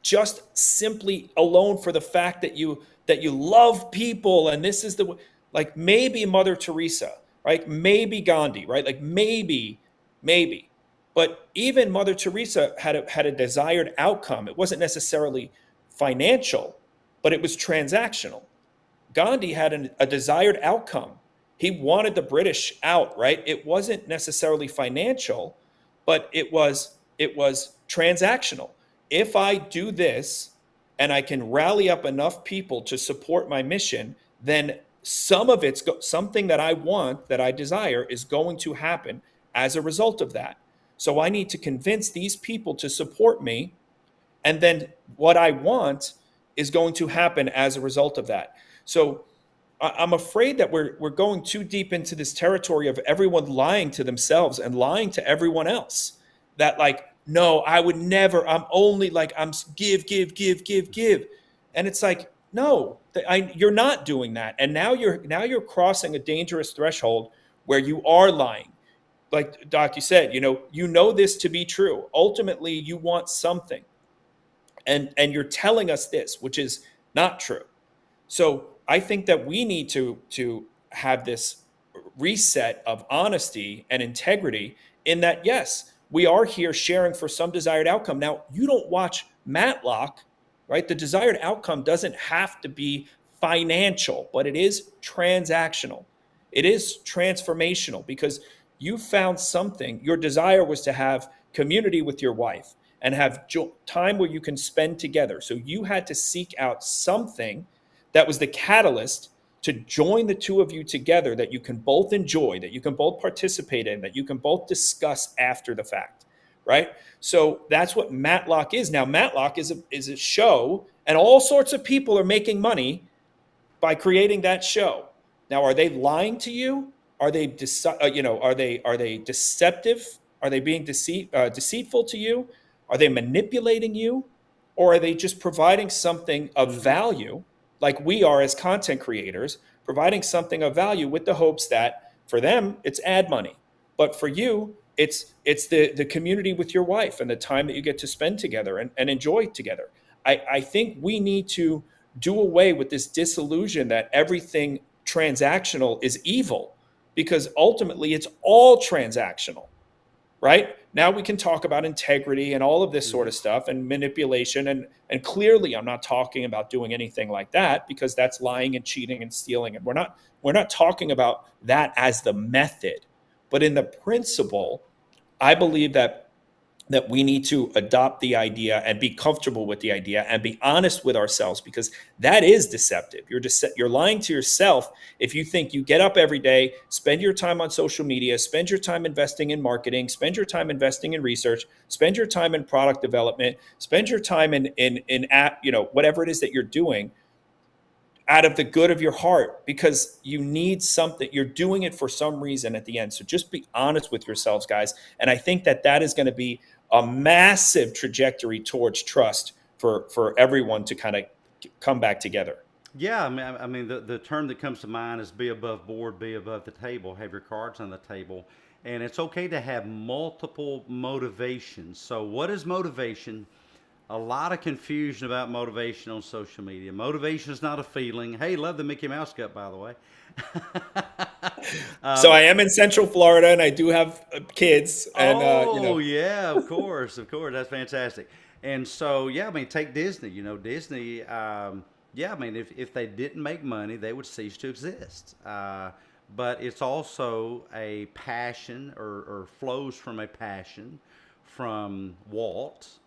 Speaker 2: just simply alone for the fact that you love people, and this is like maybe Mother Teresa, right? Maybe Gandhi, right? Like maybe. But even Mother Teresa had a desired outcome. It wasn't necessarily financial, but it was transactional. Gandhi had a desired outcome. He wanted the British out, right? It wasn't necessarily financial, but it was transactional. If I do this and I can rally up enough people to support my mission, then something that I want, that I desire, is going to happen as a result of that. So I need to convince these people to support me, and then what I want is going to happen as a result of that. So I'm afraid that we're going too deep into this territory of everyone lying to themselves and lying to everyone else. That no, I would never. I'm only I'm give. And it's like, no, you're not doing that. And now you're crossing a dangerous threshold where you are lying. Like Doc, you said, you know this to be true. Ultimately, you want something, and you're telling us this, which is not true. So I think that we need to have this reset of honesty and integrity, in that, yes, we are here sharing for some desired outcome. Now, you don't watch Matlock, right? The desired outcome doesn't have to be financial, but it is transactional. It is transformational, because you found something. Your desire was to have community with your wife. and have time where you can spend together. So you had to seek out something that was the catalyst to join the two of you together that you can both enjoy, that you can both participate in, that you can both discuss after the fact, right? So that's what Matlock is. Now, Matlock is a show, and all sorts of people are making money by creating that show. Now, are they lying to you? Are they, are they deceptive? Are they being deceitful to you? Are they manipulating you? Or are they just providing something of
Speaker 1: Mm-hmm.
Speaker 2: value, like we are as content creators, providing something of value with the hopes that for them it's ad money, but for you it's the community with your wife and the time that you get to spend together and enjoy together. I think we need to do away with this disillusion that everything transactional is evil, because ultimately it's all transactional, right? Now we can talk about integrity and all of this sort
Speaker 1: Mm-hmm.
Speaker 2: of stuff and manipulation. And clearly I'm not talking about doing anything like that, because that's lying and cheating and stealing. And we're not talking about that as the method. But in the principle, I believe that we need to adopt the idea and be comfortable with the idea and be honest with ourselves, because that is deceptive. You're lying to yourself if you think you get up every day, spend your time on social media, spend your time investing in marketing, spend your time investing in research, spend your time in product development, spend your time in app, whatever it is that you're doing, out of the good of your heart, because you need something. You're doing it for some reason at the end. So just be honest with yourselves, guys. And I think that is going to be a massive trajectory towards trust for everyone to kind of come back together.
Speaker 1: Yeah, I mean, the term that comes to mind is be above board, be above the table, have your cards on the table. And it's okay to have multiple motivations. So, what is motivation? A lot of confusion about motivation on social media. Motivation is not a feeling. Hey, love the Mickey Mouse cup, by the way.
Speaker 2: So
Speaker 1: um,
Speaker 2: I am in Central Florida, and I do have kids, and
Speaker 1: oh, yeah, of course, of course. That's fantastic. And so, yeah, I mean, take Disney. Disney, yeah, I mean, if they didn't make money, they would cease to exist. But it's also a passion, or flows from a passion from Walt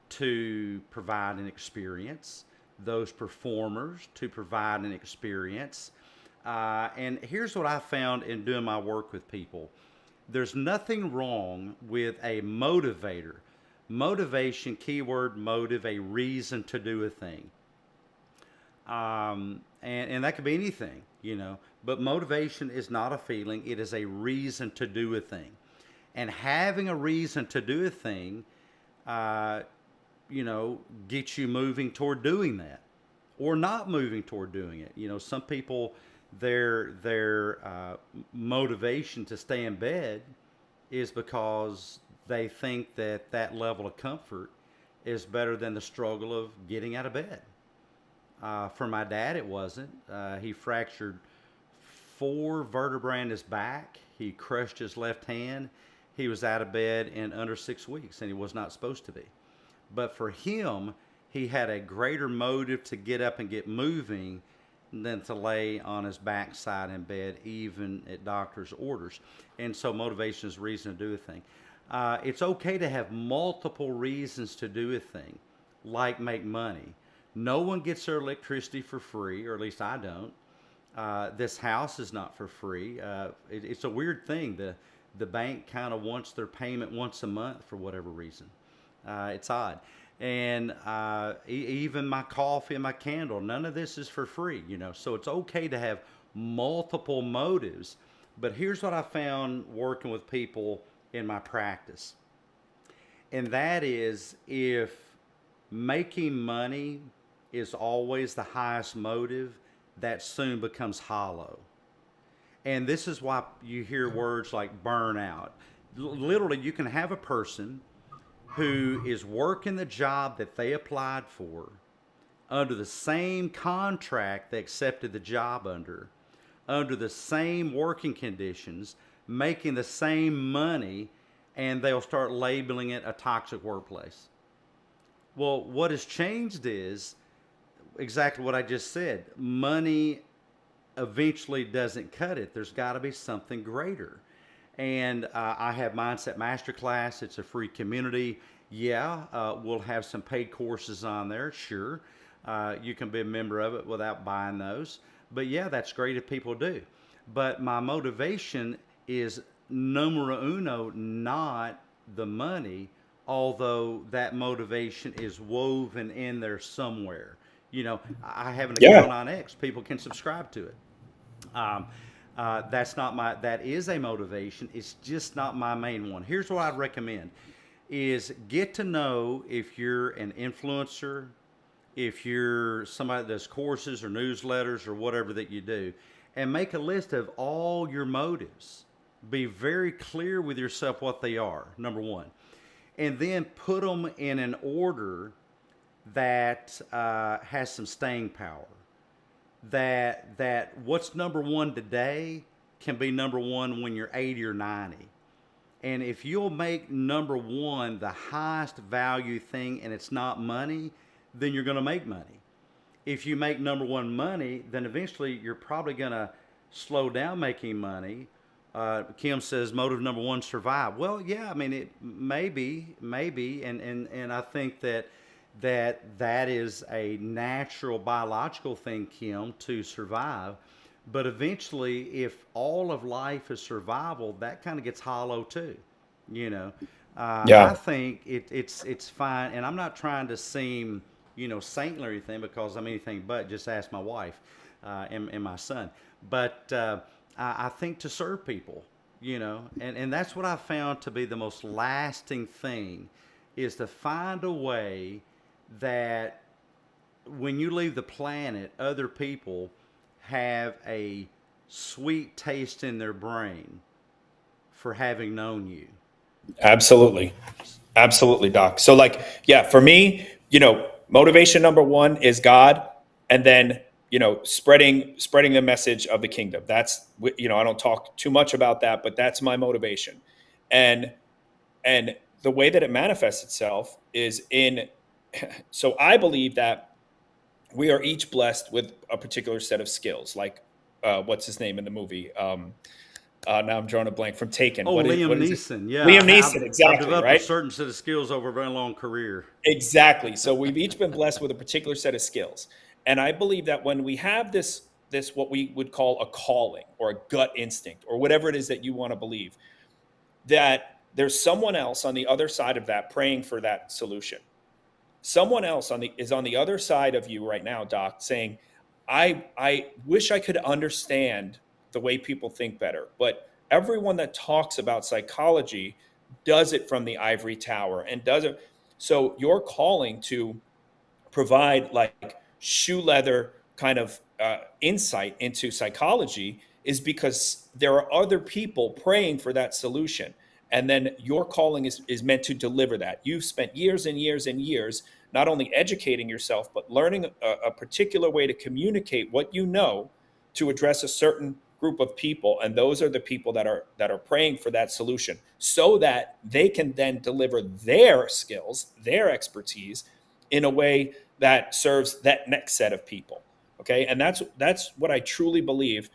Speaker 1: to provide an experience, those performers to provide an experience. And here's what I found in doing my work with people: there's nothing wrong with a motivator. Motivation, keyword motive, a reason to do a thing. And that could be anything. But motivation is not a feeling, it is a reason to do a thing. And having a reason to do a thing, uh, get you moving toward doing that, or not moving toward doing it. Some people, their motivation to stay in bed is because they think that level of comfort is better than the struggle of getting out of bed. For my dad, it wasn't. He fractured 4 vertebrae in his back. He crushed his left hand. He was out of bed in under 6 weeks, and he was not supposed to be. But for him, he had a greater motive to get up and get moving than to lay on his backside in bed, even at doctor's orders. And so motivation is a reason to do a thing. It's okay to have multiple reasons to do a thing, like make money. No one gets their electricity for free, or at least I don't. This house is not for free. It's a weird thing. The bank kind of wants their payment once a month for whatever reason. It's odd. And even my coffee and my candle, none of this is for free. So it's okay to have multiple motives. But here's what I found working with people in my practice. And that is, if making money is always the highest motive, that soon becomes hollow. And this is why you hear words like burnout. Literally, you can have a person who is working the job that they applied for under the same contract they accepted the job under the same working conditions, making the same money, and they'll start labeling it a toxic workplace. Well, what has changed is exactly what I just said. Money eventually doesn't cut it. There's got to be something greater. And I have Mindset Masterclass. It's a free community. Yeah, we'll have some paid courses on there. Sure, you can be a member of it without buying those. But yeah, that's great if people do. But my motivation is numero uno, not the money, although that motivation is woven in there somewhere. I have an account
Speaker 2: Yeah.
Speaker 1: on X. People can subscribe to it. Um, that's not my. That is a motivation. It's just not my main one. Here's what I'd recommend: is get to know if you're an influencer, if you're somebody that does courses or newsletters or whatever that you do, and make a list of all your motives. Be very clear with yourself what they are. Number one, and then put them in an order that has some staying power, that what's number one today can be number one when you're 80 or 90. And if you'll make number one the highest value thing and it's not money, then you're going to make money. If you make number one money, then eventually you're probably going to slow down making money. Kim says motive number one, survive. Well, yeah, I mean, it maybe, and I think that is a natural biological thing, Kim, to survive. But eventually, if all of life is survival, that kind of gets hollow too. You know, I
Speaker 2: Yeah.
Speaker 1: think it's fine, and I'm not trying to seem saintly or anything because I'm anything but. Just ask my wife and my son. But I think to serve people, and that's what I found to be the most lasting thing, is to find a way that when you leave the planet, other people have a sweet taste in their brain for having known you.
Speaker 2: Absolutely. Absolutely, Doc. So, like, yeah, for me, motivation number one is God, and then spreading the message of the kingdom. That's I don't talk too much about that, but that's my motivation, and and the way that it manifests itself is in. So I believe that we are each blessed with a particular set of skills, like what's his name in the movie? Now I'm drawing a blank from Taken.
Speaker 1: Oh,
Speaker 2: What is
Speaker 1: Liam
Speaker 2: what is it?
Speaker 1: Neeson. Yeah,
Speaker 2: Liam Neeson,
Speaker 1: I've
Speaker 2: exactly,
Speaker 1: developed a
Speaker 2: right?
Speaker 1: certain set of skills over a very long career.
Speaker 2: Exactly. So we've each been blessed with a particular set of skills. And I believe that when we have this what we would call a calling or a gut instinct or whatever it is that you want to believe, that there's someone else on the other side of that praying for that solution. Someone else is on the other side of you right now, Doc, saying, I wish I could understand the way people think better, but everyone that talks about psychology does it from the ivory tower and does it. So you're calling to provide like shoe leather kind of insight into psychology is because there are other people praying for that solution. And then your calling is meant to deliver that. You've spent years and years and years not only educating yourself, but learning a particular way to communicate what you know to address a certain group of people. And those are the people that are praying for that solution so that they can then deliver their skills, their expertise in a way that serves that next set of people. Okay. And that's what I truly believe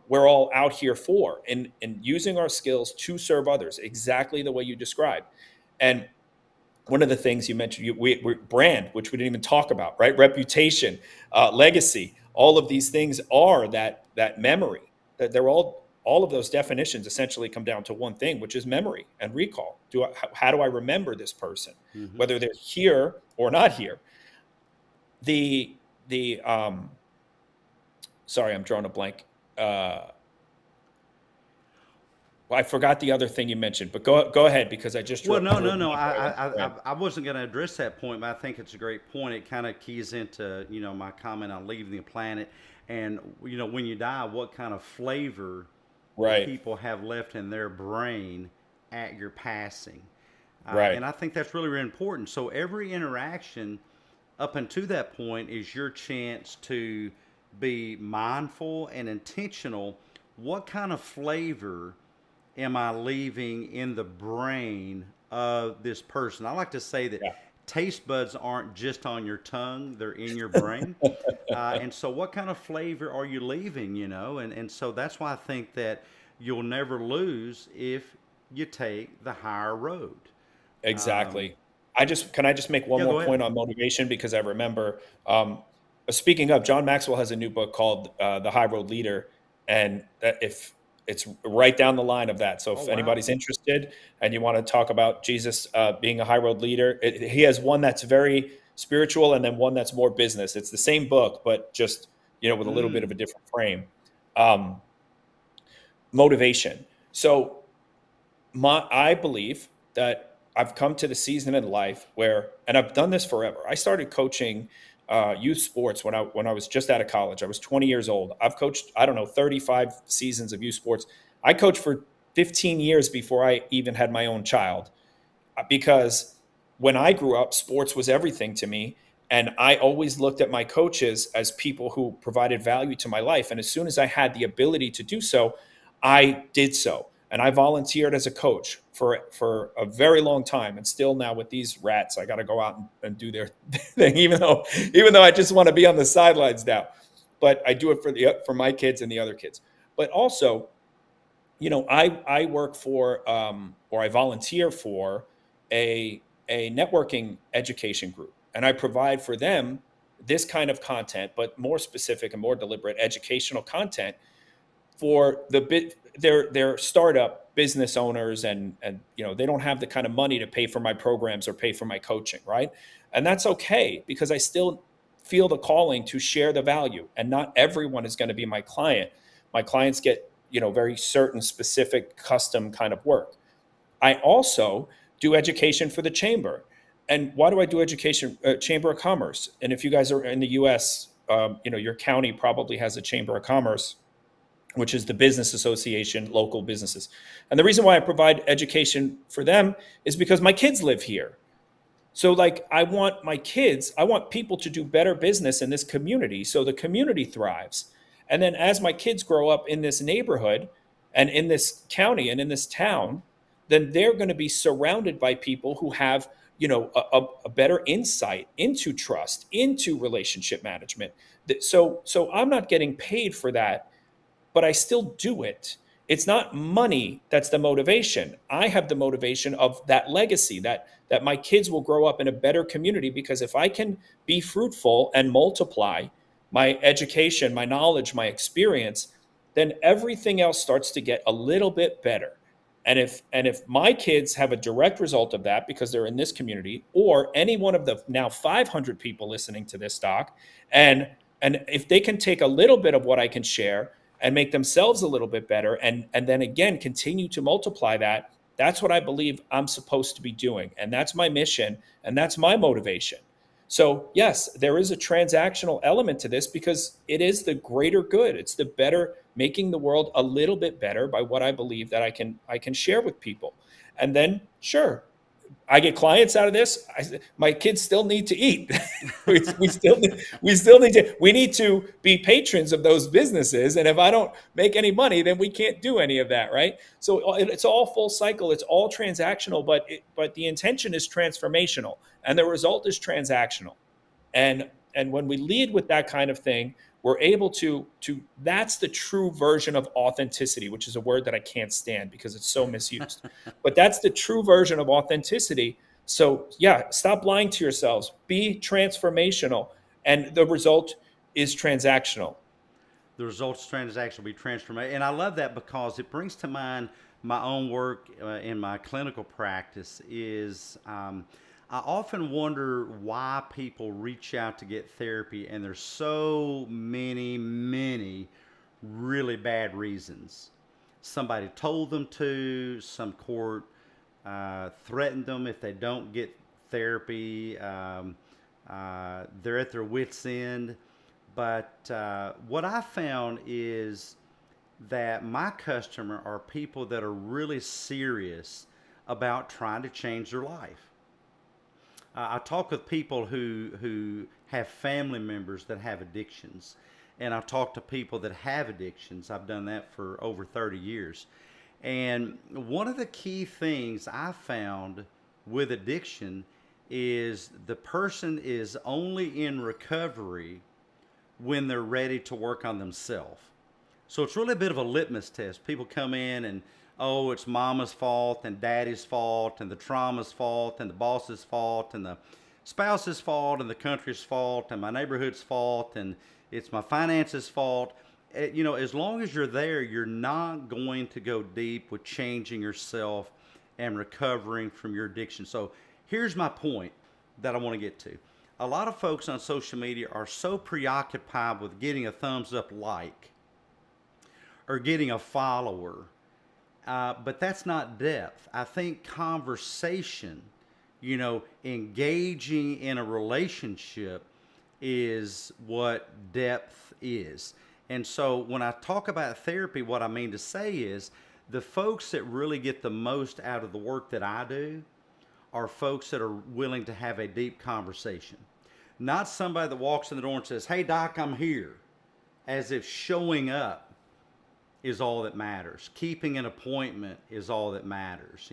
Speaker 2: we're all out here for, in using our skills to serve others, exactly the way you described. And one of the things you mentioned, we brand, which we didn't even talk about, right? Reputation, legacy, all of these things are that memory. That they're all of those definitions essentially come down to one thing, which is memory and recall. How do I remember this person,
Speaker 1: Hmm.
Speaker 2: whether they're here or not here? The sorry, I'm drawing a blank. Well, I forgot the other thing you mentioned, but go ahead because I just
Speaker 1: Well, no,
Speaker 2: drew a
Speaker 1: no, no.
Speaker 2: blank
Speaker 1: I,
Speaker 2: right on
Speaker 1: I,
Speaker 2: the
Speaker 1: I,
Speaker 2: brand.
Speaker 1: I wasn't going to address that point, but I think it's a great point. It kind of keys into, my comment on leaving the planet, and when you die, what kind of flavor do
Speaker 2: Right,
Speaker 1: people have left in their brain at your passing?
Speaker 2: right.
Speaker 1: And I think that's really, really important. So every interaction up until that point is your chance to be mindful and intentional. What kind of flavor am I leaving in the brain of this person? I like to say that
Speaker 2: Yeah.
Speaker 1: taste buds aren't just on your tongue, they're in your brain. And so, what kind of flavor are you leaving, And so, that's why I think that you'll never lose if you take the higher road. Um,
Speaker 2: Exactly. Can I just make one
Speaker 1: Yeah,
Speaker 2: more
Speaker 1: go ahead.
Speaker 2: point on motivation because I remember, speaking of, John Maxwell has a new book called The High Road Leader, and that if it's right down the line of that. So
Speaker 1: Oh,
Speaker 2: if
Speaker 1: wow.
Speaker 2: anybody's interested and you want to talk about Jesus being a high road leader, he has one that's very spiritual and then one that's more business. It's the same book, but just with a little bit of a
Speaker 1: Mm.
Speaker 2: different frame. Um, Motivation. So I believe that I've come to the season in life where, and I've done this forever. I started coaching youth sports when I was just out of college. I was 20 years old. I've coached, I don't know, 35 seasons of youth sports. I coached for 15 years before I even had my own child, because when I grew up, sports was everything to me. And I always looked at my coaches as people who provided value to my life. And as soon as I had the ability to do so, I did so. And I volunteered as a coach for a very long time. And still now with these rats, I got to go out and do their thing, even though I just want to be on the sidelines now. But I do it for my kids and the other kids. But also, I work for or I volunteer for a networking education group, and I provide for them this kind of content, but more specific and more deliberate educational content for their startup business owners, and they don't have the kind of money to pay for my programs or pay for my coaching, right? And that's okay, because I still feel the calling to share the value, and not everyone is going to be my client. My clients get very certain specific custom kind of work. I also do education for the chamber. And why do I do education? Chamber of Commerce. And if you guys are in the US, your county probably has a chamber of commerce, which is the business association, local businesses. And the reason why I provide education for them is because my kids live here. So, like, I want people to do better business in this community so the community thrives. And then as my kids grow up in this neighborhood and in this county and in this town, then they're going to be surrounded by people who have, a better insight into trust, into relationship management. So I'm not getting paid for that, but I still do it. It's not money that's the motivation. I have the motivation of that legacy, that my kids will grow up in a better community, because if I can be fruitful and multiply my education, my knowledge, my experience, then everything else starts to get a little bit better. And if my kids have a direct result of that because they're in this community, or any one of the now 500 people listening to this doc, and and if they can take a little bit of what I can share and make themselves a little bit better, and then again continue to multiply that, that's what I believe I'm supposed to be doing, and that's my mission, and that's my motivation. So yes, there is a transactional element to this because it is the greater good. It's the better, making the world a little bit better by what I believe that I can share with people. And then sure, I get clients out of this. My kids still need to eat. We need to be patrons of those businesses. And if I don't make any money, then we can't do any of that, right? So it's all full cycle. It's all transactional, but the intention is transformational, and the result is transactional. And when we lead with that kind of thing, we're able to that's the true version of authenticity, which is a word that I can't stand because it's so misused. But that's the true version of authenticity. So yeah, stop lying to yourselves. Be transformational, and the result is transactional.
Speaker 1: The results transaction will be transformation. And I love that because it brings to mind my own work in my clinical practice. Is I often wonder why people reach out to get therapy, and there's so many really bad reasons. Somebody told them to, some court threatened them if they don't get therapy. They're at their wits' end. But what I found is that my customer are people that are really serious about trying to change their life. I talk with people who have family members that have addictions, and I talk to people that have addictions. I've done that for over 30 years. And one of the key things I found with addiction is the person is only in recovery when they're ready to work on themselves. So it's really a bit of a litmus test. People come in and, oh, it's mama's fault and daddy's fault and the trauma's fault and the boss's fault and the spouse's fault and the country's fault and my neighborhood's fault and it's my finances' fault. As long as you're there, you're not going to go deep with changing yourself and recovering from your addiction. So here's my point that I want to get to. A lot of folks on social media are so preoccupied with getting a thumbs up like or getting a follower, but that's not depth. I think conversation, engaging in a relationship is what depth is. And so when I talk about therapy, what I mean to say is the folks that really get the most out of the work that I do are folks that are willing to have a deep conversation. Not somebody that walks in the door and says, "Hey, Doc, I'm here," as if showing up is all that matters. Keeping an appointment is all that matters,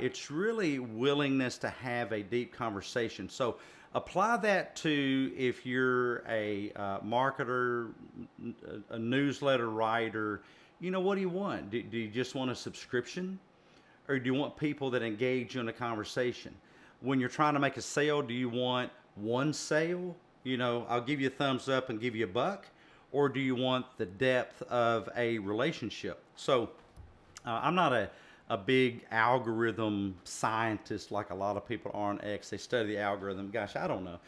Speaker 1: It's really willingness to have a deep conversation. So apply that to if you're a marketer, a newsletter writer. What do you want? Do you just want a subscription? Or do you want people that engage you in a conversation? When you're trying to make a sale, do you want one sale? I'll give you a thumbs up and give you a buck. Or do you want the depth of a relationship? So I'm not a big algorithm scientist like a lot of people are on X. They study the algorithm. Gosh, I don't know.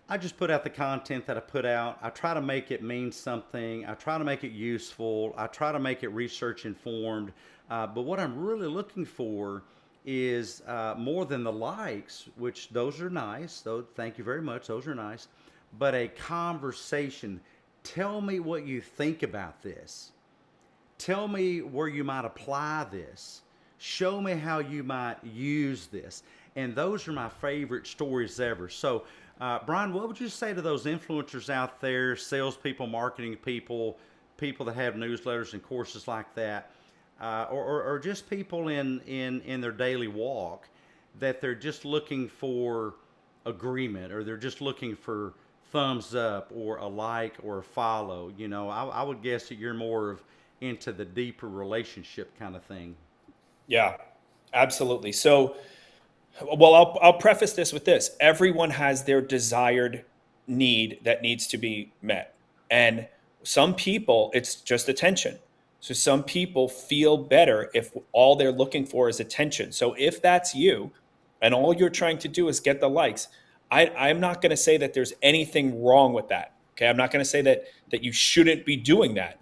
Speaker 1: I just put out the content that I put out. I try to make it mean something. I try to make it useful. I try to make it research informed. But what I'm really looking for is more than the likes, which those are nice. Thank you very much. Those are nice. But a conversation. Tell me what you think about this. Tell me where you might apply this. Show me how you might use this. And those are my favorite stories ever. So, Brian, what would you say to those influencers out there, salespeople, marketing people, people that have newsletters and courses like that, or just people in their daily walk that they're just looking for agreement, or they're just looking for thumbs up or a like or a follow? I would guess that you're more of into the deeper relationship kind of thing.
Speaker 2: Yeah, absolutely. So, well, I'll preface this with this. Everyone has their desired need that needs to be met. And some people, it's just attention. So some people feel better if all they're looking for is attention. So if that's you and all you're trying to do is get the likes, I'm not going to say that there's anything wrong with that. Okay. I'm not going to say that you shouldn't be doing that.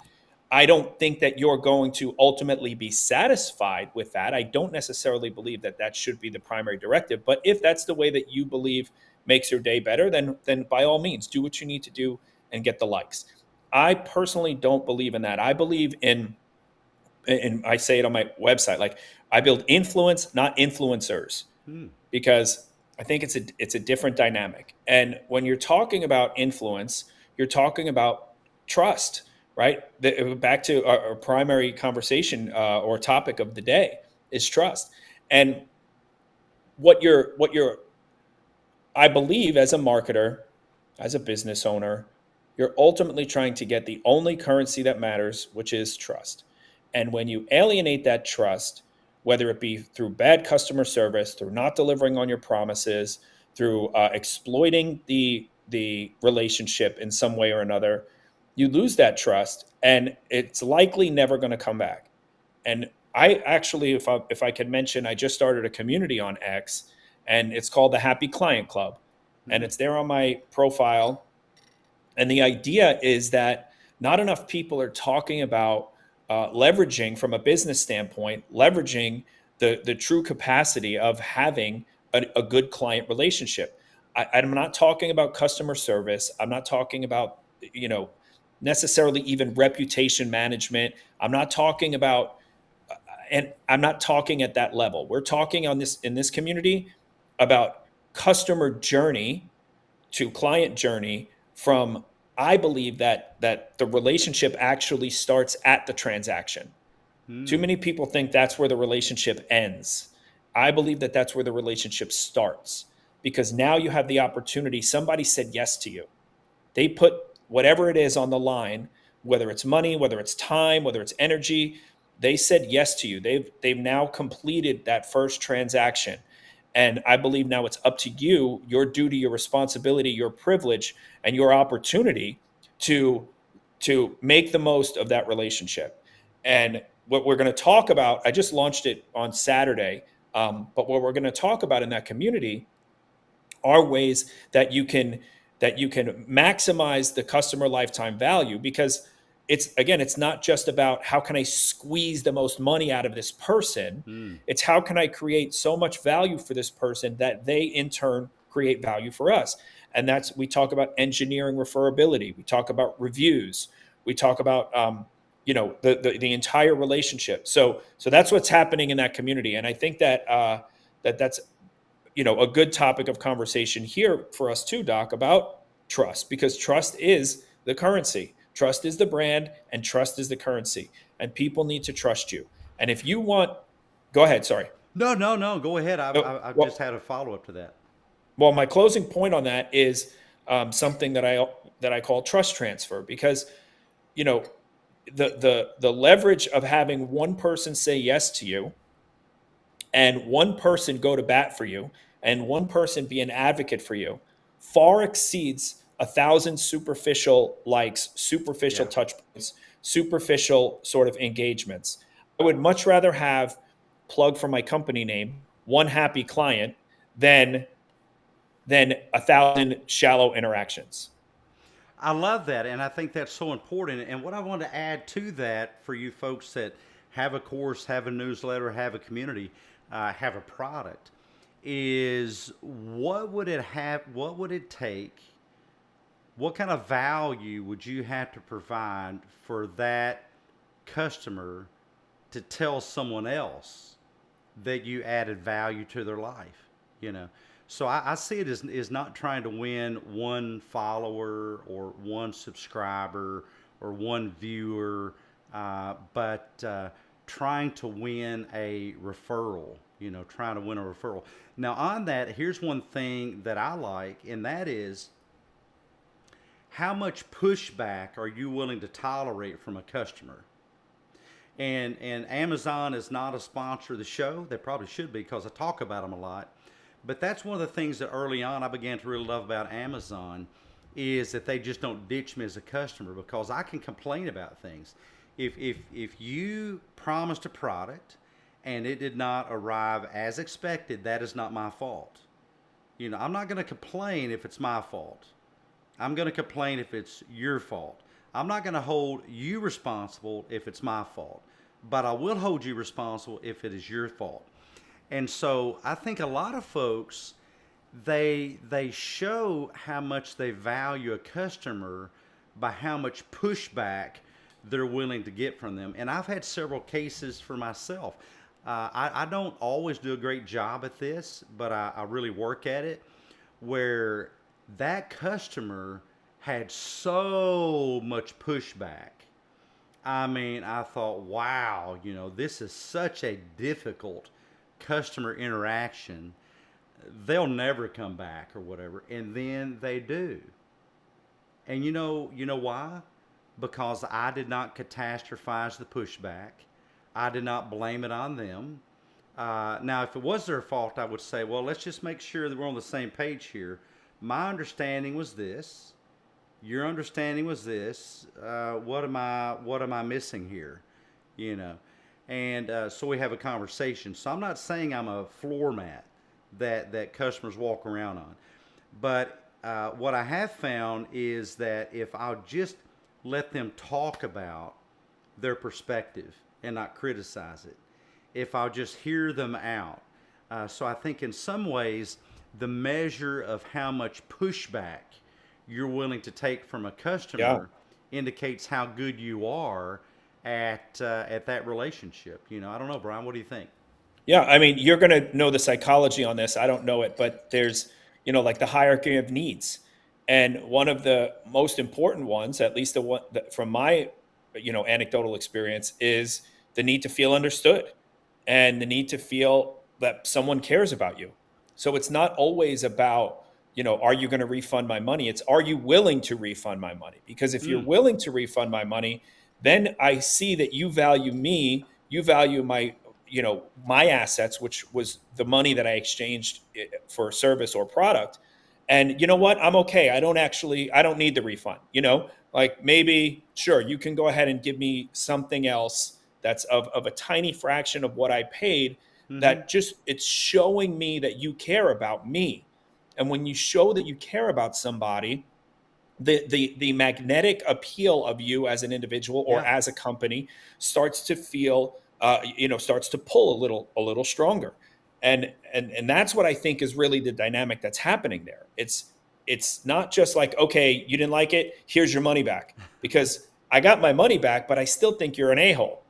Speaker 2: I don't think that you're going to ultimately be satisfied with that. I don't necessarily believe that that should be the primary directive. But if that's the way that you believe makes your day better, then by all means, do what you need to do and get the likes. I personally don't believe in that. I believe in, and I say it on my website, like I build influence, not influencers, because I think it's a different dynamic. And when you're talking about influence, you're talking about trust, right? Back to our primary conversation or topic of the day is trust. And I believe as a marketer, as a business owner, you're ultimately trying to get the only currency that matters, which is trust. And when you alienate that trust, whether it be through bad customer service, through not delivering on your promises, through exploiting the relationship in some way or another, you lose that trust, and it's likely never going to come back. And I actually, if I could mention, I just started a community on X, and it's called the Happy Client Club, and it's there on my profile. And the idea is that not enough people are talking about leveraging, from a business standpoint, leveraging the true capacity of having a good client relationship. I'm not talking about customer service. I'm not talking about, necessarily even reputation management. I'm not talking about, and I'm not talking at that level. We're talking in this community about customer journey to client journey from, I believe that the relationship actually starts at the transaction. Too many people think that's where the relationship ends. I believe that that's where the relationship starts, because now you have the opportunity. Somebody said yes to you. They put whatever it is on the line, whether it's money, whether it's time, whether it's energy. They said yes to you. They've now completed that first transaction. And I believe now it's up to you, your duty, your responsibility, your privilege, and your opportunity to make the most of that relationship. And what we're going to talk about, I just launched it on Saturday, but what we're going to talk about in that community are ways that you can maximize the customer lifetime value, because it's not just about how can I squeeze the most money out of this person.
Speaker 1: Mm.
Speaker 2: It's how can I create so much value for this person that they in turn create value for us. And that's, we talk about engineering referability, we talk about reviews, we talk about the entire relationship. So that's what's happening in that community. And I think that that's a good topic of conversation here for us too, Doc, about trust, because trust is the currency. Trust is the brand, and trust is the currency. And people need to trust you. And if you want, go ahead. Sorry.
Speaker 1: No, no, no. Go ahead. I've just had a follow up to that.
Speaker 2: Well, my closing point on that is something that I call trust transfer, because the leverage of having one person say yes to you, and one person go to bat for you, and one person be an advocate for you, far exceeds 1,000 superficial likes, superficial
Speaker 1: Yeah.
Speaker 2: touch points, superficial sort of engagements. I would much rather have, plug for my company name, one happy client than 1,000 shallow interactions.
Speaker 1: I love that, and I think that's so important. And what I want to add to that for you folks that have a course, have a newsletter, have a community, have a product, is what would it have? What would it take? What kind of value would you have to provide for that customer to tell someone else that you added value to their life? You know, so I see it as is not trying to win one follower or one subscriber or one viewer, but trying to win a referral. You know, trying to win a referral. Now, on that, here's one thing that I like, and that is how much pushback are you willing to tolerate from a customer? And Amazon is not a sponsor of the show. They probably should be, because I talk about them a lot. But that's one of the things that early on I began to really love about Amazon, is that they just don't ditch me as a customer, because I can complain about things. If you promised a product and it did not arrive as expected, that is not my fault. You know, I'm not going to complain if it's my fault. I'm going to complain if it's your fault. I'm not going to hold you responsible if it's my fault, but I will hold you responsible if it is your fault. And so I think a lot of folks, they show how much they value a customer by how much pushback they're willing to get from them. And I've had several cases for myself. I don't always do a great job at this, but I really work at it, where that customer had so much pushback. I mean, I thought, wow, you know, this is such a difficult customer interaction. They'll never come back or whatever. And then they do. And you know why? Because I did not catastrophize the pushback. I did not blame it on them. Now, if it was their fault, I would say, well, let's just make sure that we're on the same page here. My understanding was this. Your understanding was this. What am I missing here? You know, and so we have a conversation. So I'm not saying I'm a floor mat that customers walk around on, but what I have found is that if I'll just let them talk about their perspective and not criticize it, if I'll just hear them out. So I think in some ways, the measure of how much pushback you're willing to take from a customer indicates how good you are at that relationship. You know, I don't know, Brian. What do you think?
Speaker 2: Yeah, I mean, you're going to know the psychology on this. I don't know it, but there's, like the hierarchy of needs. And one of the most important ones, at least the one that from my, anecdotal experience, is the need to feel understood and the need to feel that someone cares about you. So it's not always about, are you going to refund my money? It's, are you willing to refund my money? Because if you're willing to refund my money, then I see that you value me You value my assets, which was the money that I exchanged for a service or product. And you know what? I'm okay. I don't need the refund. Like maybe, sure, you can go ahead and give me something else that's of a tiny fraction of what I paid.
Speaker 1: Mm-hmm.
Speaker 2: That just, it's showing me that you care about me. And when you show that you care about somebody, the magnetic appeal of you as an individual or
Speaker 1: Yeah.
Speaker 2: as a company starts to feel starts to pull a little stronger. And that's what I think is really the dynamic that's happening there. It's not just like, okay, you didn't like it, here's your money back, because I got my money back, but I still think you're an a-hole,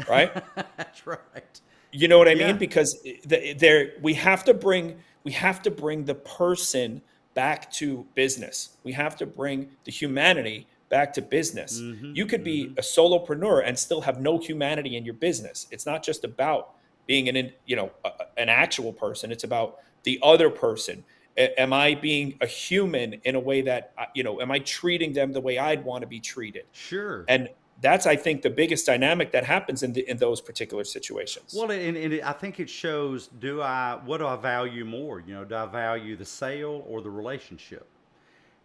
Speaker 2: right?
Speaker 1: That's right.
Speaker 2: You know what I mean?
Speaker 1: Yeah.
Speaker 2: Because there we have to bring the person back to business. We have to bring the humanity back to business.
Speaker 1: Mm-hmm.
Speaker 2: You could
Speaker 1: Mm-hmm.
Speaker 2: be a solopreneur and still have no humanity in your business. It's not just about being an actual person. It's about the other person. Am I being a human in a way that am I treating them the way I'd want to be treated?
Speaker 1: Sure.
Speaker 2: And that's, I think, the biggest dynamic that happens in those particular situations.
Speaker 1: Well, I think it shows, what do I value more? Do I value the sale or the relationship?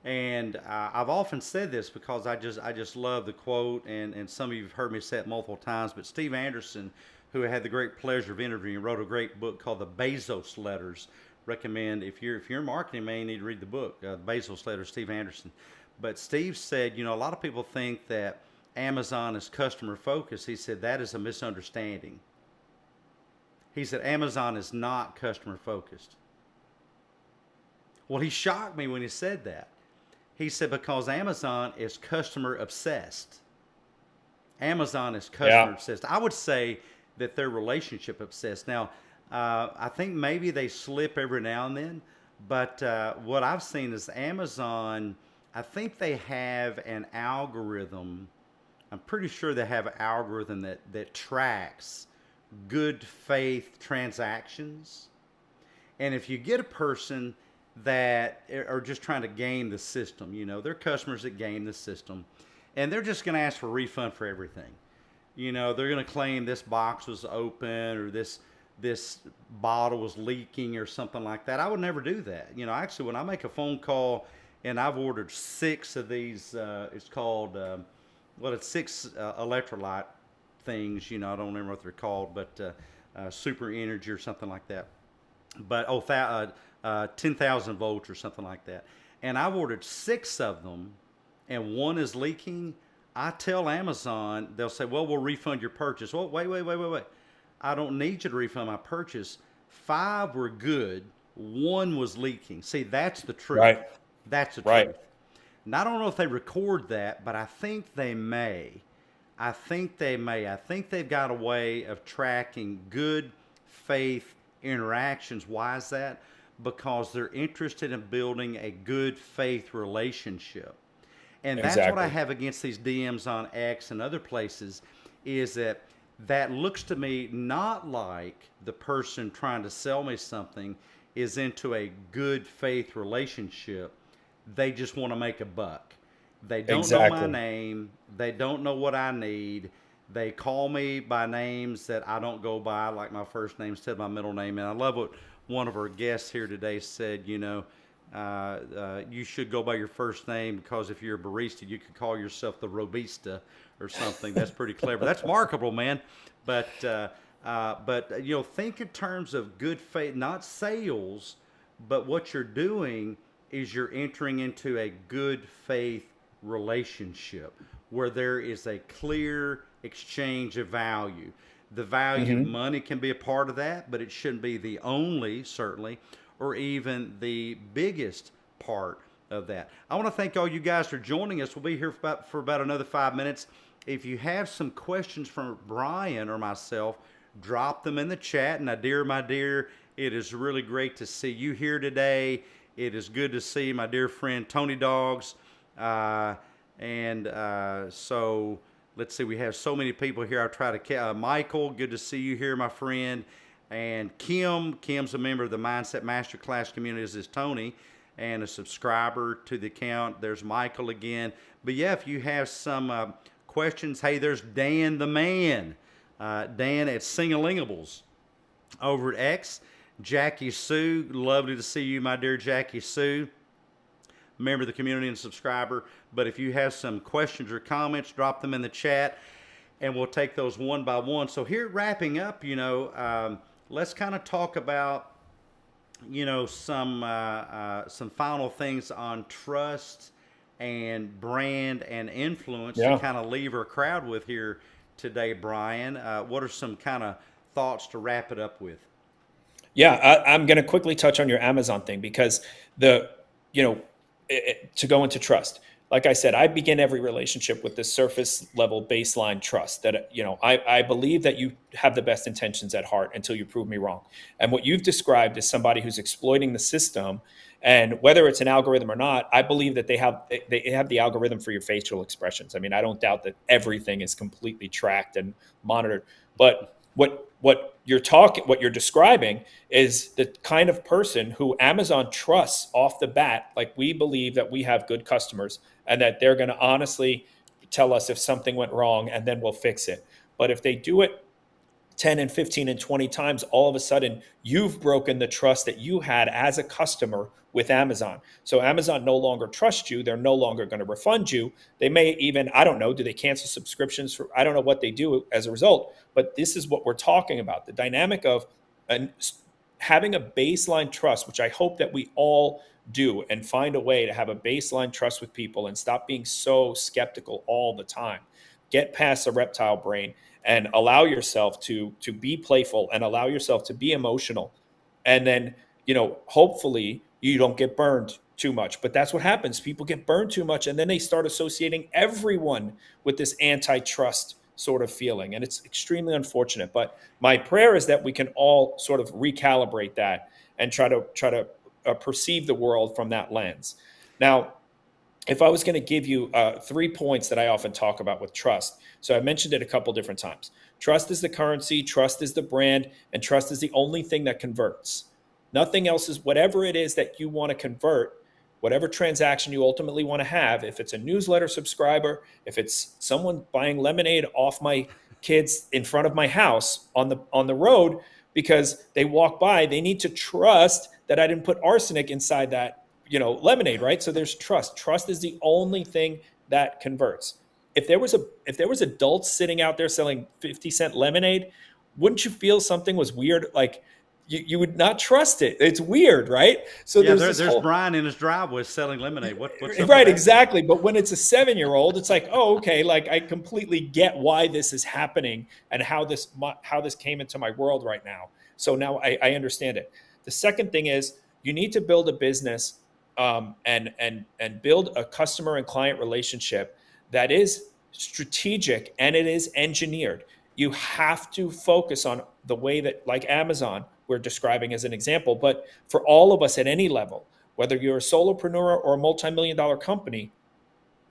Speaker 1: And I've often said this because I just love the quote, and some of you have heard me say it multiple times. But Steve Anderson, who I had the great pleasure of interviewing, wrote a great book called The Bezos Letters. Recommend, if you're in marketing, man, you need to read the book, The Bezos Letters, Steve Anderson. But Steve said, a lot of people think that Amazon is customer focused. He said that is a misunderstanding. He said Amazon is not customer focused. Well, he shocked me when he said that. He said because Amazon is customer obsessed. Amazon is customer
Speaker 2: Yeah.
Speaker 1: obsessed. I would say that they're relationship obsessed. Now, I think maybe they slip every now and then, but what I've seen is Amazon, I think they have an algorithm. I'm pretty sure they have an algorithm that tracks good faith transactions. And if you get a person that are just trying to game the system, they're customers that game the system, and they're just going to ask for a refund for everything. They're going to claim this box was open, or this bottle was leaking or something like that. I would never do that. Actually, when I make a phone call and I've ordered 6 of these, it's called, it's 6 electrolyte things. I don't remember what they're called, but super energy or something like that. But 10,000 volts or something like that. And I've ordered 6 of them, and one is leaking. I tell Amazon, they'll say, "Well, we'll refund your purchase." Well, wait. I don't need you to refund my purchase. 5 were good. 1 was leaking. See, that's the truth.
Speaker 2: Right.
Speaker 1: That's the
Speaker 2: Right.
Speaker 1: truth. And I don't know if they record that, but I think they may. I think they've got a way of tracking good faith interactions. Why is that? Because they're interested in building a good faith relationship. And that's what I
Speaker 2: Exactly.
Speaker 1: have against these DMs on X and other places, is that looks to me not like the person trying to sell me something is into a good faith relationship. They just want to make a buck. They don't know my
Speaker 2: Exactly.
Speaker 1: name. They don't know what I need. They call me by names that I don't go by, like my first name instead of my middle name. And I love what one of our guests here today said. You should go by your first name, because if you're a barista, you could call yourself the Robista or something. That's pretty clever. That's marketable, man. But think in terms of good faith, not sales, but what you're doing is you're entering into a good faith relationship where there is a clear exchange of value. The value of
Speaker 2: Hmm.
Speaker 1: money can be a part of that, but it shouldn't be the only, certainly, or even the biggest part of that. I want to thank all you guys for joining us. We'll be here for about another 5 minutes. If you have some questions from Brian or myself, drop them in the chat. And my dear, it is really great to see you here today. It is good to see my dear friend Tony Dogs. So let's see, we have so many people here. I'll try to, Michael, good to see you here, my friend. And Kim's a member of the Mindset Masterclass community, as is Tony, and a subscriber to the account. There's Michael again. But yeah, if you have some questions, hey, there's Dan the man. Dan at Singalingables over at X. Jackie Sue, lovely to see you, my dear Jackie Sue, member of the community and subscriber. But if you have some questions or comments, drop them in the chat and we'll take those one by one. So here, wrapping up, let's kind of talk about, some final things on trust and brand and influence to
Speaker 2: Yeah.
Speaker 1: kind of leave our crowd with here today, Brian. What are some kind of thoughts to wrap it up with?
Speaker 2: Yeah, I'm going to quickly touch on your Amazon thing because the, you know, to go into trust. Like I said, I begin every relationship with this surface level baseline trust that, I believe that you have the best intentions at heart until you prove me wrong. And what you've described is somebody who's exploiting the system. And whether it's an algorithm or not, I believe that they have the algorithm for your facial expressions. I mean, I don't doubt that everything is completely tracked and monitored. But what you're describing is the kind of person who Amazon trusts off the bat. Like, we believe that we have good customers and that they're going to honestly tell us if something went wrong and then we'll fix it. But if they do it 10 and 15 and 20 times, all of a sudden you've broken the trust that you had as a customer with Amazon. So Amazon no longer trusts you. They're no longer going to refund you. They may even, I don't know, do they cancel subscriptions for, I don't know what they do as a result, but this is what we're talking about. The dynamic of having a baseline trust, which I hope that we all do, and find a way to have a baseline trust with people and stop being so skeptical all the time. Get past the reptile brain and allow yourself to be playful and allow yourself to be emotional. And then, hopefully you don't get burned too much. But that's what happens. People get burned too much and then they start associating everyone with this antitrust sort of feeling. And it's extremely unfortunate. But my prayer is that we can all sort of recalibrate that and try to perceive the world from that lens. Now, if I was going to give you 3 points that I often talk about with trust, so I mentioned it a couple different times. Trust is the currency, trust is the brand, and trust is the only thing that converts. Nothing else is, whatever it is that you want to convert, whatever transaction you ultimately want to have, if it's a newsletter subscriber, if it's someone buying lemonade off my kids in front of my house on the road because they walk by, they need to trust that I didn't put arsenic inside that lemonade, right? So there's trust. Trust is the only thing that converts. If there was adults sitting out there selling 50-cent lemonade, wouldn't you feel something was weird? Like you would not trust it. It's weird, right? So
Speaker 1: Yeah,
Speaker 2: there's
Speaker 1: Brian in his driveway selling lemonade. What's up with
Speaker 2: right,
Speaker 1: that?
Speaker 2: exactly. But when it's a 7-year-old, it's like, oh, okay, like I completely get why this is happening and how this came into my world right now. So now I understand it. The second thing is you need to build a business and build a customer and client relationship that is strategic and it is engineered. You have to focus on the way that, like Amazon, we're describing as an example, but for all of us at any level, whether you're a solopreneur or a multi-million-dollar company,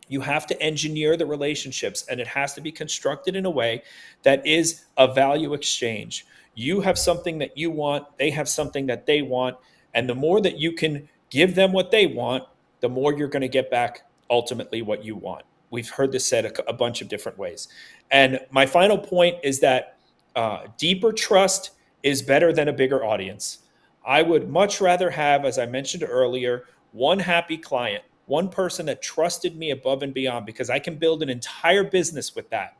Speaker 2: you have to engineer the relationships and it has to be constructed in a way that is a value exchange. You have something that you want, they have something that they want, and the more that you can give them what they want, the more you're going to get back ultimately what you want. We've heard this said a bunch of different ways. And my final point is that deeper trust is better than a bigger audience. I would much rather have, as I mentioned earlier, one happy client, one person that trusted me above and beyond, because I can build an entire business with that,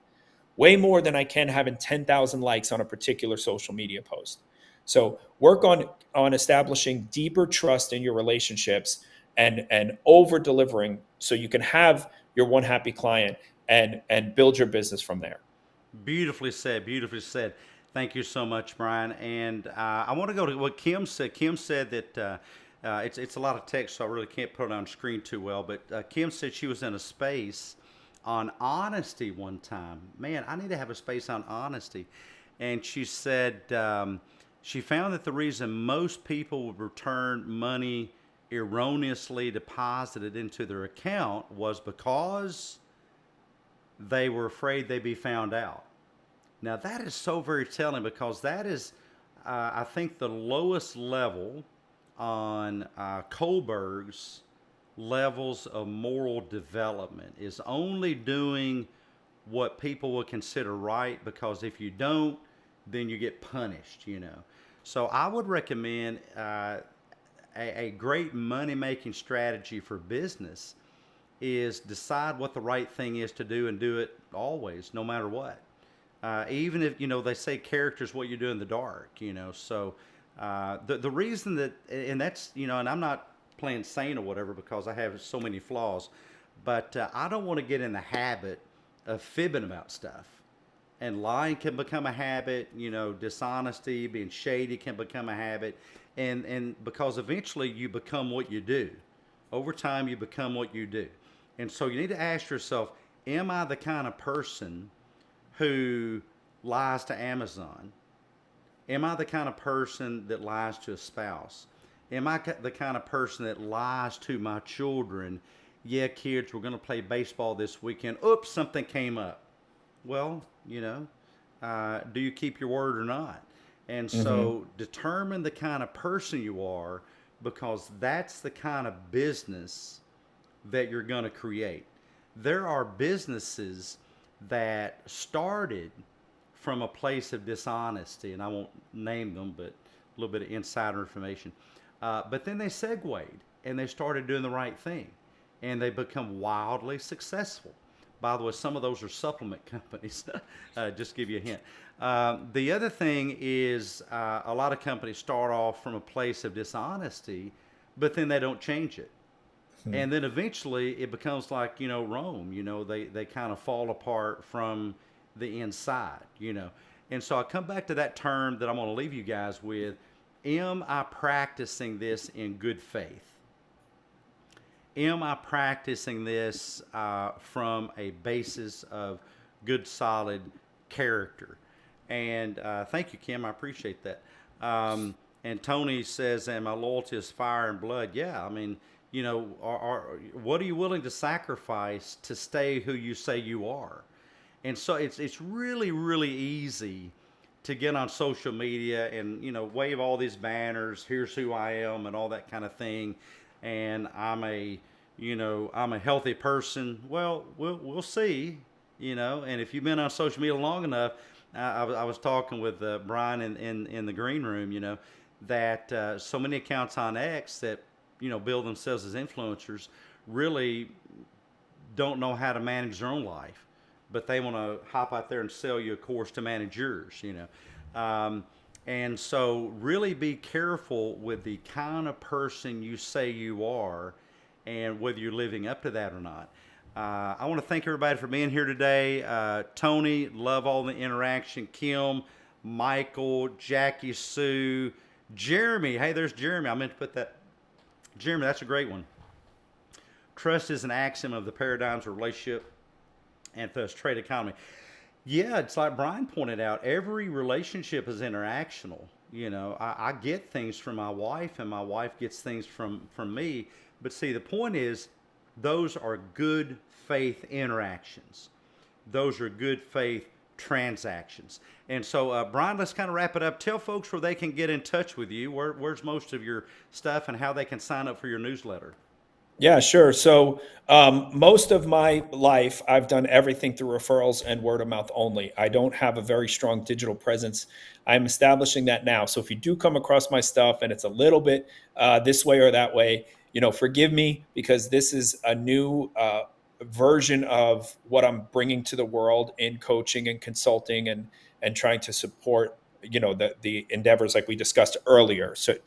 Speaker 2: way more than I can having 10,000 likes on a particular social media post. So work on establishing deeper trust in your relationships and over delivering so you can have your one happy client and build your business from there.
Speaker 1: Beautifully said. Beautifully said. Thank you so much, Brian. And I want to go to what Kim said. Kim said that it's a lot of text, so I really can't put it on screen too well. But Kim said she was in a space on honesty one time. Man, I need to have a space on honesty. And she said she found that the reason most people would return money erroneously deposited into their account was because they were afraid they'd be found out. Now, that is so very telling because that is, I think, the lowest level on Kohlberg's levels of moral development is only doing what people will consider right, because if you don't, then you get punished, you know. So I would recommend a great money making strategy for business is decide what the right thing is to do and do it always, no matter what. Even if, you know, they say character is what you do in the dark, you know. So the reason that, and that's, you know, and I'm not playing saint or whatever because I have so many flaws, but I don't want to get in the habit of fibbing about stuff. And lying can become a habit, you know, dishonesty, being shady can become a habit. And because eventually you become what you do. Over time, you become what you do. And so you need to ask yourself, am I the kind of person who lies to Amazon? Am I the kind of person that lies to a spouse? Am I the kind of person that lies to my children? Yeah, kids, we're going to play baseball this weekend. Oops, something came up. Well, you know, do you keep your word or not? And
Speaker 2: Mm-hmm.
Speaker 1: so determine the kind of person you are, because that's the kind of business that you're going to create. There are businesses that started from a place of dishonesty, and I won't name them, but a little bit of insider information. But then they segued and they started doing the right thing, and they become wildly successful. By the way, some of those are supplement companies. Just to give you a hint. The other thing is a lot of companies start off from a place of dishonesty, but then they don't change it. And then eventually it becomes like, you know, Rome, you know, they kind of fall apart from the inside, you know. And so I come back to that term that I'm going to leave you guys with. Am I practicing this in good faith? Am I practicing this from a basis of good, solid character? And thank you, Kim. I appreciate that. And Tony says, and my loyalty is fire and blood. Yeah, I mean, you know, what are you willing to sacrifice to stay who you say you are? And so it's really, really easy to get on social media and, you know, wave all these banners, here's who I am and all that kind of thing. And I'm a healthy person. Well, we'll see, you know. And if you've been on social media long enough, I was talking with Brian in the green room, you know, that so many accounts on X that, you know, bill themselves as influencers really don't know how to manage their own life, but they want to hop out there and sell you a course to manage yours, you know. And so really be careful with the kind of person you say you are and whether you're living up to that or not. I want to thank everybody for being here today. Tony, love all the interaction. Kim, Michael, Jackie, Sue, Jeremy. Hey, there's Jeremy. I meant to put that. Jeremy, that's a great one. Trust is an axiom of the paradigms of relationship and thus trade economy. Yeah, it's like Brian pointed out. Every relationship is interactional. You know, I get things from my wife, and my wife gets things from me. But see, the point is, those are good faith interactions. Those are good faith transactions. And so, Brian, let's kind of wrap it up. Tell folks where they can get in touch with you. Where's most of your stuff, and how they can sign up for your newsletter.
Speaker 2: Yeah, sure. So most of my life, I've done everything through referrals and word of mouth only. I don't have a very strong digital presence. I'm establishing that now. So if you do come across my stuff and it's a little bit this way or that way, you know, forgive me, because this is a new version of what I'm bringing to the world in coaching and consulting and trying to support, you know, the endeavors like we discussed earlier. So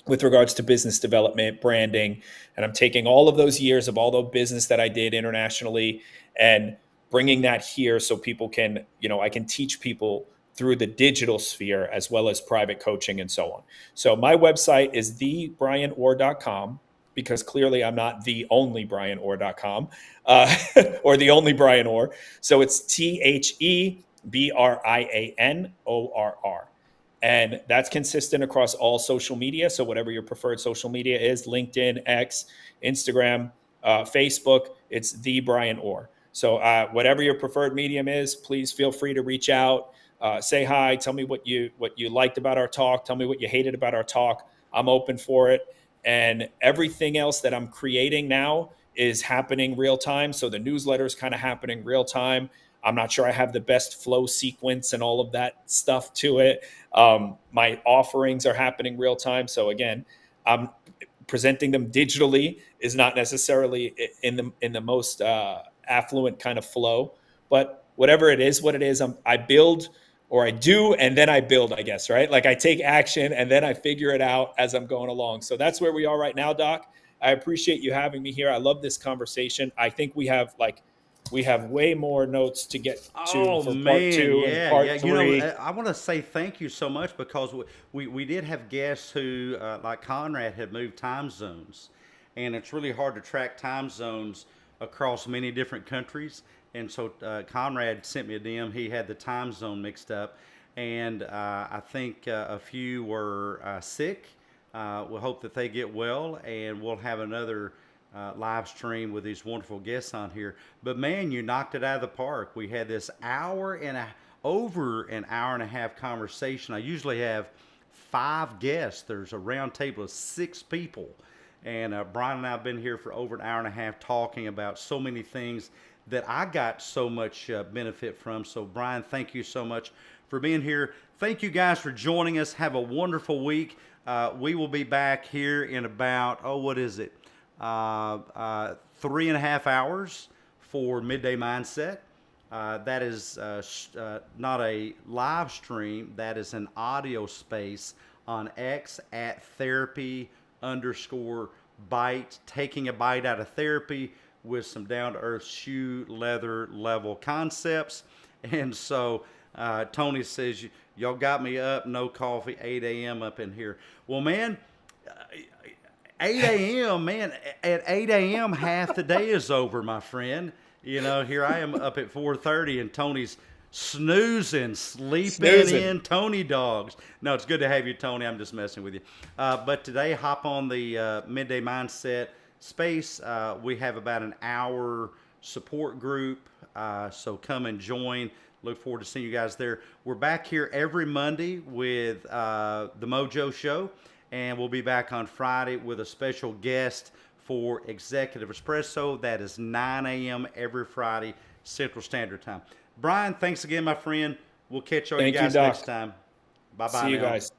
Speaker 2: with regards to business development, branding. And I'm taking all of those years of all the business that I did internationally and bringing that here so people can, you know, I can teach people through the digital sphere as well as private coaching and so on. So my website is thebrianorr.com, because clearly I'm not the only brianorr.com or the only Brian Orr. So it's TheBrianorr. And that's consistent across all social media. So whatever your preferred social media is, LinkedIn, X, Instagram, Facebook, it's the Brian Orr. So whatever your preferred medium is, please feel free to reach out, say hi, tell me what you liked about our talk, tell me what you hated about our talk. I'm open for it. And everything else that I'm creating now is happening real time. So the newsletter is kind of happening real time. I'm not sure I have the best flow sequence and all of that stuff to it. My offerings are happening real time. So again, I'm presenting them digitally is not necessarily in the most affluent kind of flow, but whatever it is, what it is, I build, or I do, and then I build, I guess, right? Like I take action and then I figure it out as I'm going along. So that's where we are right now, Doc. I appreciate you having me here. I love this conversation. I think we have way more notes to get to
Speaker 1: Oh
Speaker 2: for part
Speaker 1: man,
Speaker 2: two and
Speaker 1: yeah, yeah.
Speaker 2: part three.
Speaker 1: I want to say thank you so much because we did have guests who, like Konrad, had moved time zones, and it's really hard to track time zones across many different countries. And so Konrad sent me a DM. He had the time zone mixed up, and I think a few were sick. We'll hope that they get well, and we'll have another live stream with these wonderful guests on here. But man, you knocked it out of the park. We had this over an hour and a half conversation. I usually have 5 guests. There's a round table of 6 people. And Brian and I have been here for over an hour and a half talking about so many things that I got so much benefit from. So Brian, thank you so much for being here. Thank you guys for joining us. Have a wonderful week. We will be back here in about, what is it? 3.5 hours for Midday Mindset. That is not a live stream. That is an audio space on X at therapy_bite, taking a bite out of therapy with some down-to-earth shoe leather level concepts. And so Tony says, y'all got me up, no coffee, 8 a.m. up in here. Well, man, 8 a.m., man, at 8 a.m., half the day is over, my friend. You know, here I am up at 4:30 and Tony's sleeping in Tony dogs. No, it's good to have you, Tony. I'm just messing with you. But today, hop on the Midday Mindset space. We have about an hour support group, so come and join. Look forward to seeing you guys there. We're back here every Monday with the Mojo Show, and we'll be back on Friday with a special guest for Executive Espresso. That is 9 a.m. every Friday, Central Standard Time. Brian, thanks again, my friend. We'll catch all you guys next time. Bye-bye.
Speaker 2: See you guys.